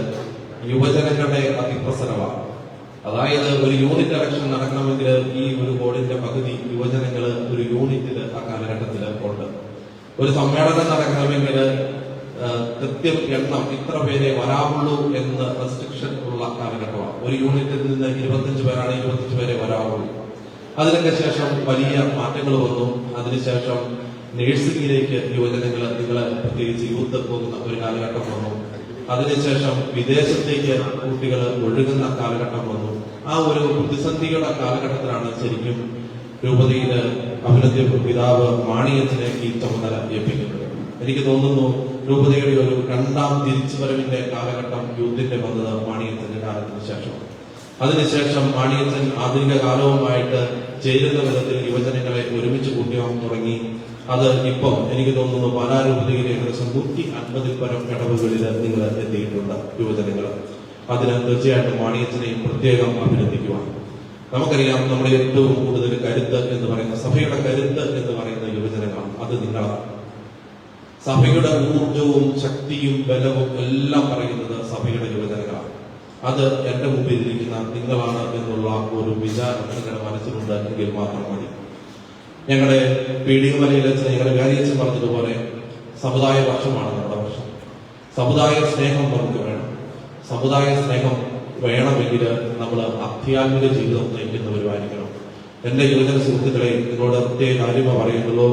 യുവജനങ്ങളുടെ അതിപ്രസരമാണ്. അതായത് ഒരു യൂണിറ്റ് ഇലക്ഷൻ നടക്കണമെങ്കിൽ ഈ ഒരു ബോർഡിന്റെ പകുതി യുവജനങ്ങൾ ഒരു യൂണിറ്റിൽ ആ കാലഘട്ടത്തിൽ ഉണ്ട്. ഒരു സമ്മേളനം നടക്കണമെങ്കിൽ കൃത്യം എണ്ണം ഇത്ര പേരെ വരാവുള്ളൂ എന്ന് റെസ്ട്രിക്ഷൻ ഉള്ള കാലഘട്ടമാണ്. ഒരു യൂണിറ്റിൽ നിന്ന് 25 പേരാണ്, 25 പേരെ വരാവുള്ളൂ. അതിനൊക്കെ ശേഷം വലിയ മാറ്റങ്ങൾ വന്നു. അതിനുശേഷം നേഴ്സിംഗിലേക്ക് യുവജനങ്ങൾ, നിങ്ങൾ പ്രത്യേകിച്ച് യൂത്ത് പോകുന്ന ഒരു കാലഘട്ടം വന്നു. അതിനുശേഷം വിദേശത്തേക്ക് കുട്ടികൾ ഒഴുകുന്ന കാലഘട്ടം വന്നു. ആ ഒരു പ്രതിസന്ധിയുടെ കാലഘട്ടത്തിലാണ് ശരിക്കും രൂപതയിൽ അഭിനന്ദ പിതാവ് മാണിയച്ചനെ ഈ ചുമതല ഏൽപ്പിക്കുന്നത്. എനിക്ക് തോന്നുന്നു രൂപതയുടെ ഒരു 2ാം തിരിച്ചുവരവിന്റെ കാലഘട്ടം യൂത്തിന്റെ വന്നത് മാണിയച്ചന്റെ കാലത്തിന് ശേഷമാണ്. അതിനുശേഷം മാണിയച്ചൻ ആധുനിക കാലവുമായിട്ട് ചേരുന്ന വിധത്തിൽ യുവജനങ്ങളെ ഒരുമിച്ച് കൂട്ടിയാൻ തുടങ്ങി. അത് ഇപ്പം എനിക്ക് തോന്നുന്നു പാലാരൂപതയിലെ ഏകദേശം 150-ൽ പരം ഇടവുകളിൽ നിങ്ങൾ എത്തിയിട്ടുണ്ട് യുവജനങ്ങൾ. അതിന് തീർച്ചയായിട്ടും മാണിയച്ചനെയും പ്രത്യേകം അഭിനന്ദിക്കുവാൻ. നമുക്കറിയാം, നമ്മുടെ ഏറ്റവും കൂടുതൽ കരുത്ത് എന്ന് പറയുന്ന, സഭയുടെ കരുത്ത് എന്ന് പറയുന്ന യുവജനങ്ങളാണ്. അത് നിങ്ങളാണ്. സഭയുടെ ഊർജവും ശക്തിയും ബലവും എല്ലാം പറയുന്നത് സഭയുടെ യുവജനങ്ങളാണ്. അത് എന്റെ മുമ്പിൽ ഇരിക്കുന്ന നിങ്ങളാണ് എന്നുള്ള ഒരു വിചാരം നിങ്ങളുടെ മനസ്സിലുണ്ട് എങ്കിൽ മാത്രം മതി. ഞങ്ങളുടെ പീഡികമലയിൽ ഞങ്ങളുടെ വ്യാരിയച്ഛൻ പറഞ്ഞതുപോലെ സമുദായ വർഷമാണ് നമ്മുടെ വർഷം. സമുദായ സ്നേഹം നമുക്ക് വേണം. സമുദായ സ്നേഹം വേണമെങ്കിൽ നമ്മൾ ആധ്യാത്മിക ജീവിതം നയിക്കുന്നവരുമായിരിക്കണം. എന്റെ യുവജന സുഹൃത്തുക്കളെ, നിങ്ങളോട് പ്രത്യേക കാര്യമ പറയുന്നുള്ളൂ.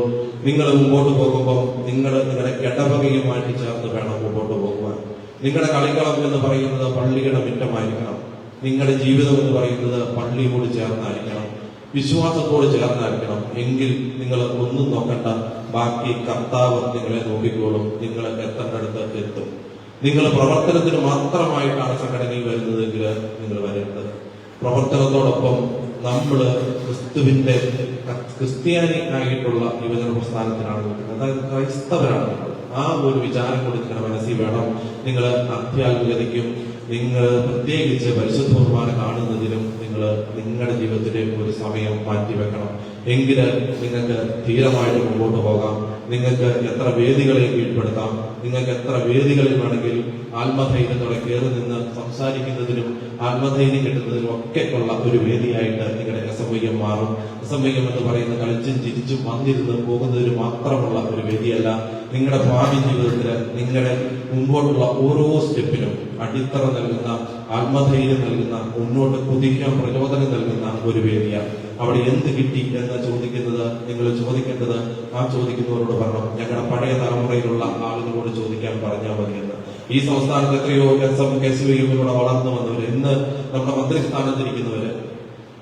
നിങ്ങൾ മുമ്പോട്ട് പോകുമ്പോൾ നിങ്ങളുടെ ഇടവകയുമായിട്ട് ചേർന്ന് വേണം മുമ്പോട്ട് പോകുവാൻ. നിങ്ങളുടെ കളിക്കളം എന്ന് പറയുന്നത് പള്ളിയുടെ മുറ്റമായിരിക്കണം. നിങ്ങളുടെ ജീവിതം എന്ന് പറയുന്നത് പള്ളിയോട് ചേർന്നായിരിക്കണം, വിശ്വാസത്തോട് ചേർന്നായിരിക്കണം. എങ്കിൽ നിങ്ങൾ ഒന്നും നോക്കണ്ട, ബാക്കി കർത്താവ് നിങ്ങളെ നോക്കിക്കോളും. നിങ്ങൾ എത്തേണ്ടടുത്ത് എത്തും. നിങ്ങൾ പ്രവർത്തനത്തിന് മാത്രമായിട്ടാണ് സംഘടനയിൽ വരുന്നതെങ്കിൽ നിങ്ങൾ വരേണ്ടത്. പ്രവർത്തനത്തോടൊപ്പം നമ്മൾ ക്രിസ്തുവിന്റെ ക്രിസ്ത്യാനിക്കായിട്ടുള്ള യുവജന പ്രസ്ഥാനത്തിനാണ് നിൽക്കുന്നത്. അതായത് ക്രൈസ്തവരാണ് നമ്മൾ. ആ ഒരു വിചാരം കൂടി നിങ്ങളുടെ മനസ്സിൽ വേണം. നിങ്ങൾ ആധ്യാത്മികതയ്ക്കും നിങ്ങൾ പ്രത്യേകിച്ച് പരിശുദ്ധ കുർബാന കാണുന്നതിനും നിങ്ങൾ നിങ്ങളുടെ ജീവിതത്തിലെ ഒരു സമയം മാറ്റിവെക്കണം. എങ്കിൽ നിങ്ങൾക്ക് ധീരമായിട്ട് മുമ്പോട്ട് പോകാം. നിങ്ങൾക്ക് എത്ര വേദികളെ കീഴ്പ്പെടുത്താം. നിങ്ങൾക്ക് എത്ര വേദികളിൽ വേണമെങ്കിൽ ആത്മധൈര്യത്തോടെ കയറി നിന്ന് സംസാരിക്കുന്നതിനും ആത്മധൈര്യം കിട്ടുന്നതിനും ഒക്കെ ഉള്ള ഒരു വേദിയായിട്ട് നിങ്ങളുടെ SMYM മാറും. SMYM എന്ന് പറയുന്ന കളിച്ചും ചിരിച്ചും വന്നിരുന്ന് പോകുന്നതിന് മാത്രമുള്ള ഒരു വേദിയല്ല. നിങ്ങളുടെ ഭാവി ജീവിതത്തിൽ നിങ്ങളുടെ മുമ്പോട്ടുള്ള ഓരോ സ്റ്റെപ്പിനും അടിത്തറ നൽകുന്ന, ആത്മധൈര്യം നൽകുന്ന, മുന്നോട്ട് കുതിക്കാൻ പ്രചോദനം നൽകുന്ന ഒരു വേദിയാണ്. അവിടെ എന്ത് കിട്ടി എന്ന് ചോദിക്കുന്നത് നിങ്ങൾ ചോദിക്കേണ്ടത് ആ ചോദിക്കുന്നവരോട് പറഞ്ഞു. ഞങ്ങളുടെ പഴയ തലമുറയിലുള്ള ആളുകളോട് ചോദിക്കാൻ പറഞ്ഞാൽ മതിയെന്ന്. ഈ സംസ്ഥാനത്ത് എത്രയോ SMYM-ലൂടെ വളർന്നു വന്നവര്, ഇന്ന് നമ്മുടെ മന്ത്രിസ്ഥാനത്തിരിക്കുന്നവര്,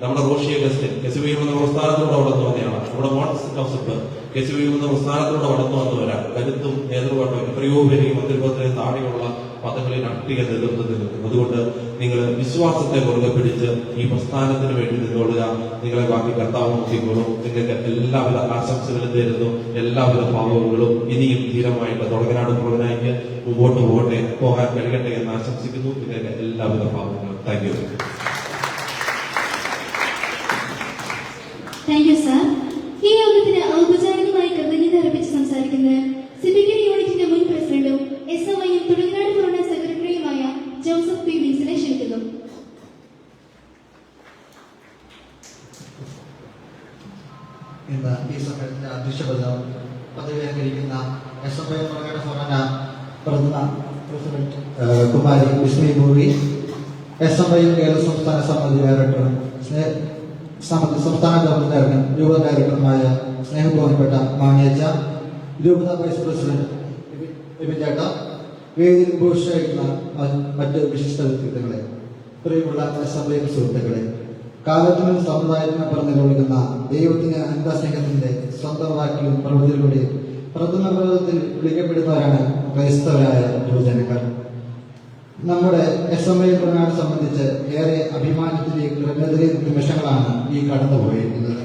നമ്മുടെ റോഷി അഗസ്റ്റിൻ SMYM എന്ന പ്രസ്ഥാനത്തിലൂടെ വളർന്നു വന്നതാണ്. നമ്മുടെ മോൺസ് ജോസഫ് SMYM എന്ന പ്രസ്ഥാനത്തിലൂടെ വളർന്നു വന്നവരാണ്. കരുത്തും നേതൃത്വം എത്രയോ പേര് ഈ മന്ത്രിപദത്തിന് താഴെയുള്ള പദങ്ങളിൽ അട്ടിക നേതൃത്വത്തിൽ നിൽക്കും. അതുകൊണ്ട് നിങ്ങൾ വിശ്വാസത്തെ മുറുകെ പിടിച്ച് ഈ പ്രസ്ഥാനത്തിന് വേണ്ടി നിന്നോളുക. നിങ്ങളെ ബാക്കി കർത്താവ് നോക്കിക്കോളും. നിങ്ങൾക്ക് എല്ലാവിധ ആശംസകളും തരുന്നു, എല്ലാവിധ ഭാവങ്ങളും. ഇനിയും ധീരമായിട്ട് തുടങ്ങനാട് പ്രവനായിക്ക് മുമ്പോട്ട് പോകാൻ കഴിയട്ടെ എന്ന് ആശംസിക്കുന്നു. നിങ്ങൾക്ക് എല്ലാവിധ ഭാവങ്ങളും. Thank you. Thank you sir. ഈ യോഗത്തിന് ഔപചാരികമായി കൃതജ്ഞത അർപ്പിച്ച് സംസാരിക്കുന്നത് സിബിഗിരി യൂണിറ്റിന്റെ മുൻ പ്രസിഡന്റും SMYM തുടങ്ങനാട് ഫൊറോന സെക്രട്ടറിയുമായ ജോസഫ് പി. വിൻസിനെ ക്ഷണിക്കുന്നു. ഇന്ന് ഈ സമ്മേളനത്തിന്റെ അധ്യക്ഷപദം പദവി അലങ്കരിക്കുന്ന SMYM തുടങ്ങനാട് ഫൊറോന പ്രഥമ പ്രസിഡന്റ് കുമാരി വിസ്മി ബോബി, SMYM കേരള സംസ്ഥാന സമിതി ഡയറക്ടറും സംസ്ഥാന ജനറൽ ഡയറക്ടറും രൂപത ഡയറക്ടറുമായ സ്നേഹബഹുമാനപ്പെട്ട മാണിയച്ച, രൂപത വൈസ് പ്രസിഡന്റ് എബിൻ ചേട്ട, വേദിയിൽ ഭൂഷയിക്കുന്ന മറ്റ് വിശിഷ്ട വ്യക്തിത്വങ്ങളെ, പ്രിയമുള്ള SMYM സുഹൃത്തുക്കളെ, കാലത്തിനും സമുദായത്തിനപ്പുറം നിലകൊള്ളുന്ന ദൈവത്തിന് അന്തസ്നേഹത്തിന്റെ സ്വന്തം വാക്കിലും പ്രവൃത്തിയിലൂടെ പ്രഥമ പ്രവൃത്തിയിൽ വിളിക്കപ്പെടുന്നവരാണ് ക്രൈസ്തവരായ യുവജനങ്ങൾ. നമ്മുടെ SMYM പ്രസ്ഥാനത്തെ സംബന്ധിച്ച് ഏറെ അഭിമാനത്തിന്റെയും കൃതജ്ഞതയും നിമിഷങ്ങളാണ് ഈ കടന്നുപോയിരിക്കുന്നത്.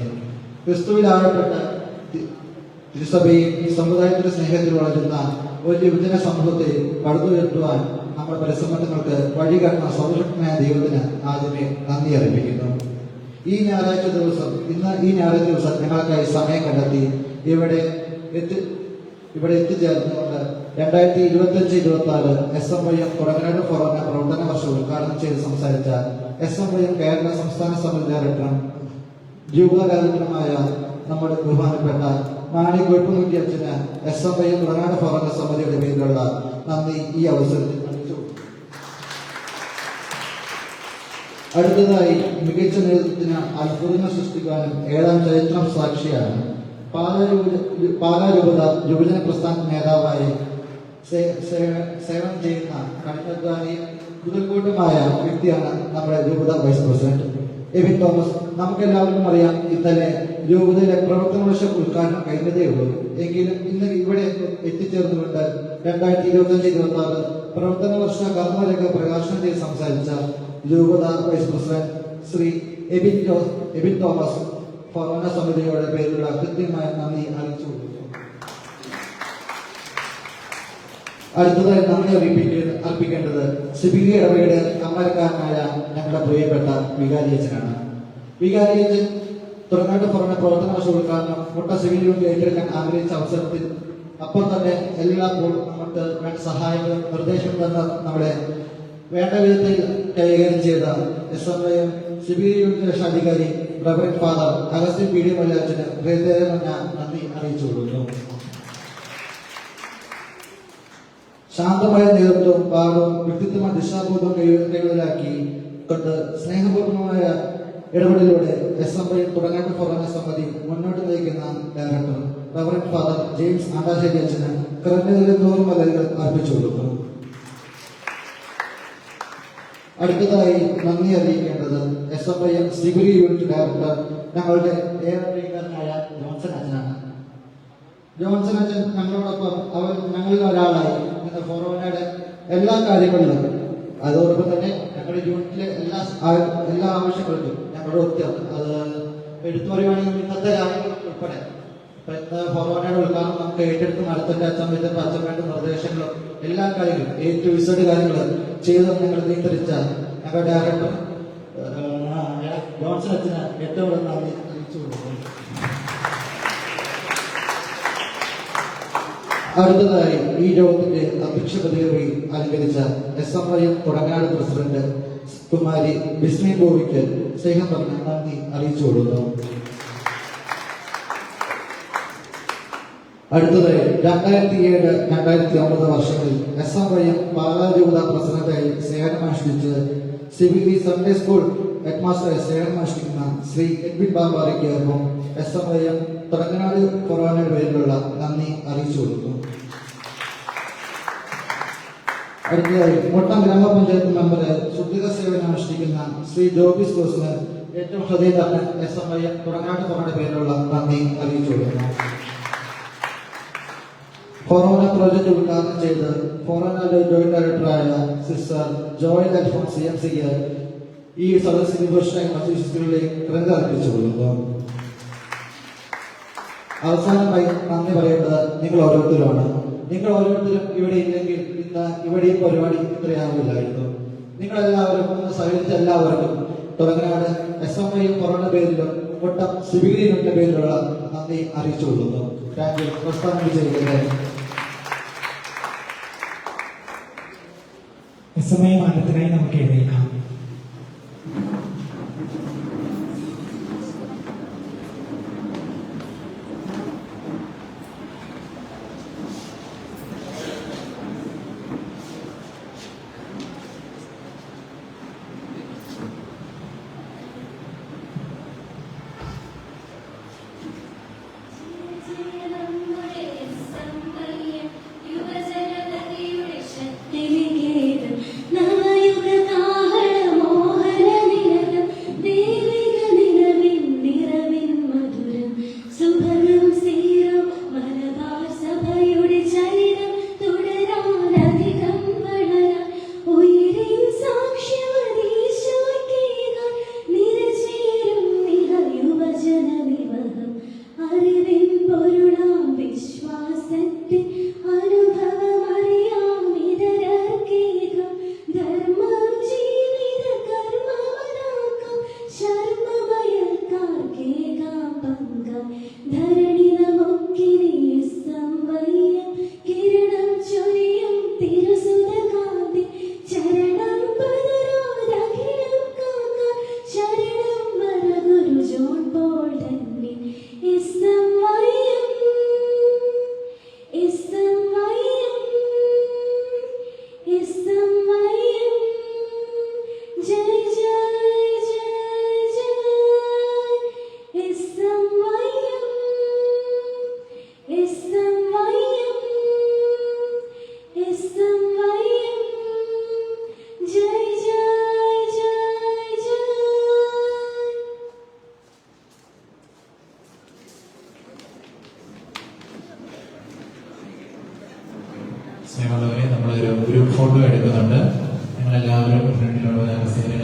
ക്രിസ്തുവിൽ ആഴപ്പെട്ട തിരുസഭയും സമുദായത്തിന്റെ സ്നേഹത്തിൽ വളരുന്ന ഒരു യുവജന സമൂഹത്തെ പടുത്തുയർത്തുവാൻ നമ്മുടെ പരിശ്രമങ്ങൾക്ക് വഴികാട്ടുന്ന സർവശക്തനായ ദൈവത്തിന് ആദ്യമേ നന്ദി അർപ്പിക്കുന്നു. ഈ ഞായറാഴ്ച ദിവസം ഞങ്ങൾക്കായി സമയം കണ്ടെത്തി ഇവിടെ എത്തിച്ചേർന്നുകൊണ്ട് 2025-26 SMYM തുടങ്ങനാട് ഫൊറോന പ്രവർത്തന വർഷം ഉദ്ഘാടനം ചെയ്ത് സംസാരിച്ച SMYM കേരള സംസ്ഥാന സമിതി ഡയറക്ടറും രൂപത ഡയറക്ടറുമായ നമ്മുടെ ബഹുമാനപ്പെട്ട മാണി കുഴപ്പമുറ്റി അച്ഛന് SMYM തുടങ്ങനാട് ഫൊറോന സമിതിയുടെ പേരിലുള്ള നന്ദി ഈ അവസരത്തിൽ അറിയിച്ചു. അടുത്തതായി മികച്ച നേതൃത്വത്തിന് അത്ഭുതങ്ങൾ സൃഷ്ടിക്കാനും ഏഴാം ചരിത്രം സാക്ഷിയാണ് പാലാരൂപത യുവജന പ്രസ്ഥാന നേതാവായി സേവനം ചെയ്യുന്ന കഠിനാധ്വാനിയും മുതൽക്കൂട്ടുമായ വ്യക്തിയാണ് നമ്മുടെ രൂപത വൈസ് പ്രസിഡന്റ് എബിൻ തോമസ്. നമുക്കെല്ലാവർക്കും അറിയാം, ഇന്നലെ രൂപതയിലെ പ്രവർത്തന വർഷം ഉദ്ഘാടനം കഴിഞ്ഞതേ ഉള്ളൂ. എങ്കിലും ഇന്ന് ഇവിടെ എത്തിച്ചേർന്നുകൊണ്ട് 2025-26 പ്രവർത്തന വർഷ കർമ്മരേഖ പ്രകാശനം ചെയ്ത് സംസാരിച്ച രൂപത വൈസ് പ്രസിഡന്റ് ശ്രീ എബിൻ തോമസ് ഫൊറോന സമിതിയുടെ പേരിലുള്ള കൃത്യമായ നന്ദി അറിയിച്ചു. അടുത്തതായി നന്ദി അർപ്പിക്കേണ്ടത് സിബിലി ഇടവയുടെ അമരക്കാരനായ ഞങ്ങളുടെ പ്രിയപ്പെട്ട വികാരിയച്ചനാണ്. വികാരിയച്ചൻ തുടങ്ങനാട് ഫൊറോന പ്രവർത്തന വർഷ ഉദ്ഘാടനം മുട്ട സിവിൽ യൂണിറ്റ് ഏറ്റെടുക്കാൻ ആഗ്രഹിച്ച അവസരത്തിൽ അപ്പോൾ തന്നെ എല്ലായ്പ്പോഴും നമുക്ക് വേണ്ട സഹായങ്ങളും നിർദ്ദേശങ്ങളും തന്ന നമ്മളെ വേണ്ട വിധത്തിൽ കൈകാര്യം ചെയ്ത SMYM സിബിഐ അധികാരി റവറൻഡ് ഫാദർ അഗസ്റ്റിൻ പി.ഡി. മല്ലാച്ചന് ഹൃദയപൂർവ്വം ഞാൻ നന്ദി അറിയിച്ചു കൊടുക്കുന്നു. ശാന്തമായ നേതൃത്വവും ഭാവവും വ്യക്തിത്വമായ ദിശാബോധവും കൈകളിലാക്കി കൊണ്ട് സ്നേഹപൂർണ്ണമായ ഇടപെടലിലൂടെ SMYM തുടങ്ങാട്ട് ഫൊറോന സമിതി മുന്നോട്ട് നയിക്കുന്ന ഡയറക്ടർ റവറൻഡ് ഫാദർ ജെയിംസ് ആണ്ടാശ്ശേരി അച്ഛന് കൃതജ്ഞതയോടും മലരുകൾ അർപ്പിച്ചു കൊടുക്കുന്നു. അടുത്തതായി നന്ദി അറിയിക്കേണ്ടത് SMYM സിബിരി യൂണിറ്റ് ഡയറക്ടർ ഞങ്ങളുടെ പ്രിയങ്കരനായ ജോൺസൺ അച്ഛനാണ്. ജോൺസൺ അച്ഛൻ ഞങ്ങളോടൊപ്പം ഞങ്ങളിൽ ഒരാളായി ഫൊറോനയുടെ എല്ലാ കാര്യങ്ങളിലും അതോടൊപ്പം തന്നെ ഞങ്ങളുടെ യൂണിറ്റിലെ എല്ലാ ആവശ്യങ്ങൾക്കും ഞങ്ങളുടെ ഒത്തുചേർന്ന് അത് എടുത്തു പറയുവാണെങ്കിൽ ഇന്നത്തെ കാര്യങ്ങൾ ഉൾപ്പെടെ ഇന്ന് ഫൊറോനയുടെ ഉദ്ഘാടനം നമുക്ക് ഏറ്റെടുത്ത് നടത്തേണ്ട അച്ഛൻ വേണ്ട നിർദ്ദേശങ്ങളും എല്ലാ കാര്യങ്ങളും A to Z കാര്യങ്ങൾ ചെയ്ത് ഞങ്ങൾ നിയന്ത്രിച്ച ഞങ്ങളുടെ ഡയറക്ടർ ജോൺസൺ അച്ഛന് ഏറ്റവും നന്ദി അറിയിച്ചു കൊടുക്കുന്നു. അടുത്തതായി ഈ യോഗത്തിന്റെ അധ്യക്ഷ പദവി അലങ്കരിച്ച SMYM തുടങ്ങാട് പ്രസിഡന്റ് കുമാരി ബിസ്മി ബോബിക്ക് സ്നേഹം പറഞ്ഞ നന്ദി അറിയിച്ചു കൊടുക്കുന്നു. അടുത്തതായി 2007-2009 വർഷങ്ങളിൽ SMYM പാലാരൂപത പ്രസിഡന്റായി സേവനമനുഷ്ഠിച്ച് സിവിലി സൺഡേ സ്കൂൾ ഹെഡ്മാസ്റ്ററായി സേവനമനുഷ്ഠിക്കുന്ന ശ്രീ എഡ്വിൻ ബാബാറയ്ക്ക് ഒപ്പം SMYM തുടങ്ങനാട് ഫൊറോനയുടെ പേരിലുള്ള നന്ദി അറിയിച്ചു കൊടുക്കുന്നു. അടുത്തതായി മുട്ടം ഗ്രാമപഞ്ചായത്ത് മെമ്പർ ശുദ്ധിക സേവനം അനുഷ്ഠിക്കുന്ന ശ്രീ ജോബിസ് ജോസിന് ഏറ്റവും ഹൃദയത്തിന് SMYM തുടങ്ങനാട് ഫൊറോനയുടെ പേരിലുള്ള നന്ദി അറിയിച്ചു കൊടുക്കുന്നു. ഫൊറോന പ്രോജക്ട് ഉദ്ഘാടനം ചെയ്ത് ഫൊറോനയുടെ ജോയിന്റ് ഡയറക്ടറായ സിസ്റ്റർ ജോയൽ അൽഫോൺസ് CMCക്ക് ഈ സദസ്സിന് മനുഷ്യരുടെയും കൃതജ്ഞത അർപ്പിച്ചു കൊടുക്കുന്നു. അവസാനമായി നന്ദി പറയേണ്ടത് നിങ്ങൾ ഓരോരുത്തരുമാണ്. നിങ്ങൾ ഓരോരുത്തരും ഇവിടെ ഇല്ലെങ്കിൽ ഇന്ന് ഇവിടെയും പരിപാടി ഇത്രയാവില്ലായിരുന്നു. നിങ്ങളെല്ലാവരും ഒന്ന് സഹകരിച്ച എല്ലാവർക്കും തുടങ്ങനാട് SMYM ഫൊറോന പേരിലും മുട്ടം സിബിലി യൂണിറ്റിന്റെ പേരിലുള്ള നന്ദി അറിയിച്ചു കൊടുക്കുന്നു. Thank you. പ്രസ്ഥാനം വിജയിക്കട്ടെ. SMYM ആനന്ദത്തിനായി നമുക്ക് എഴുന്നേൽക്കാം. സ്നേഹമുള്ളവരെ നമ്മളൊരു ഗ്രൂപ്പ് ഫോട്ടോ എടുക്കുന്നുണ്ട്. നിങ്ങളെല്ലാവരും ഫ്രണ്ടിലുള്ള അവസ്ഥയിൽ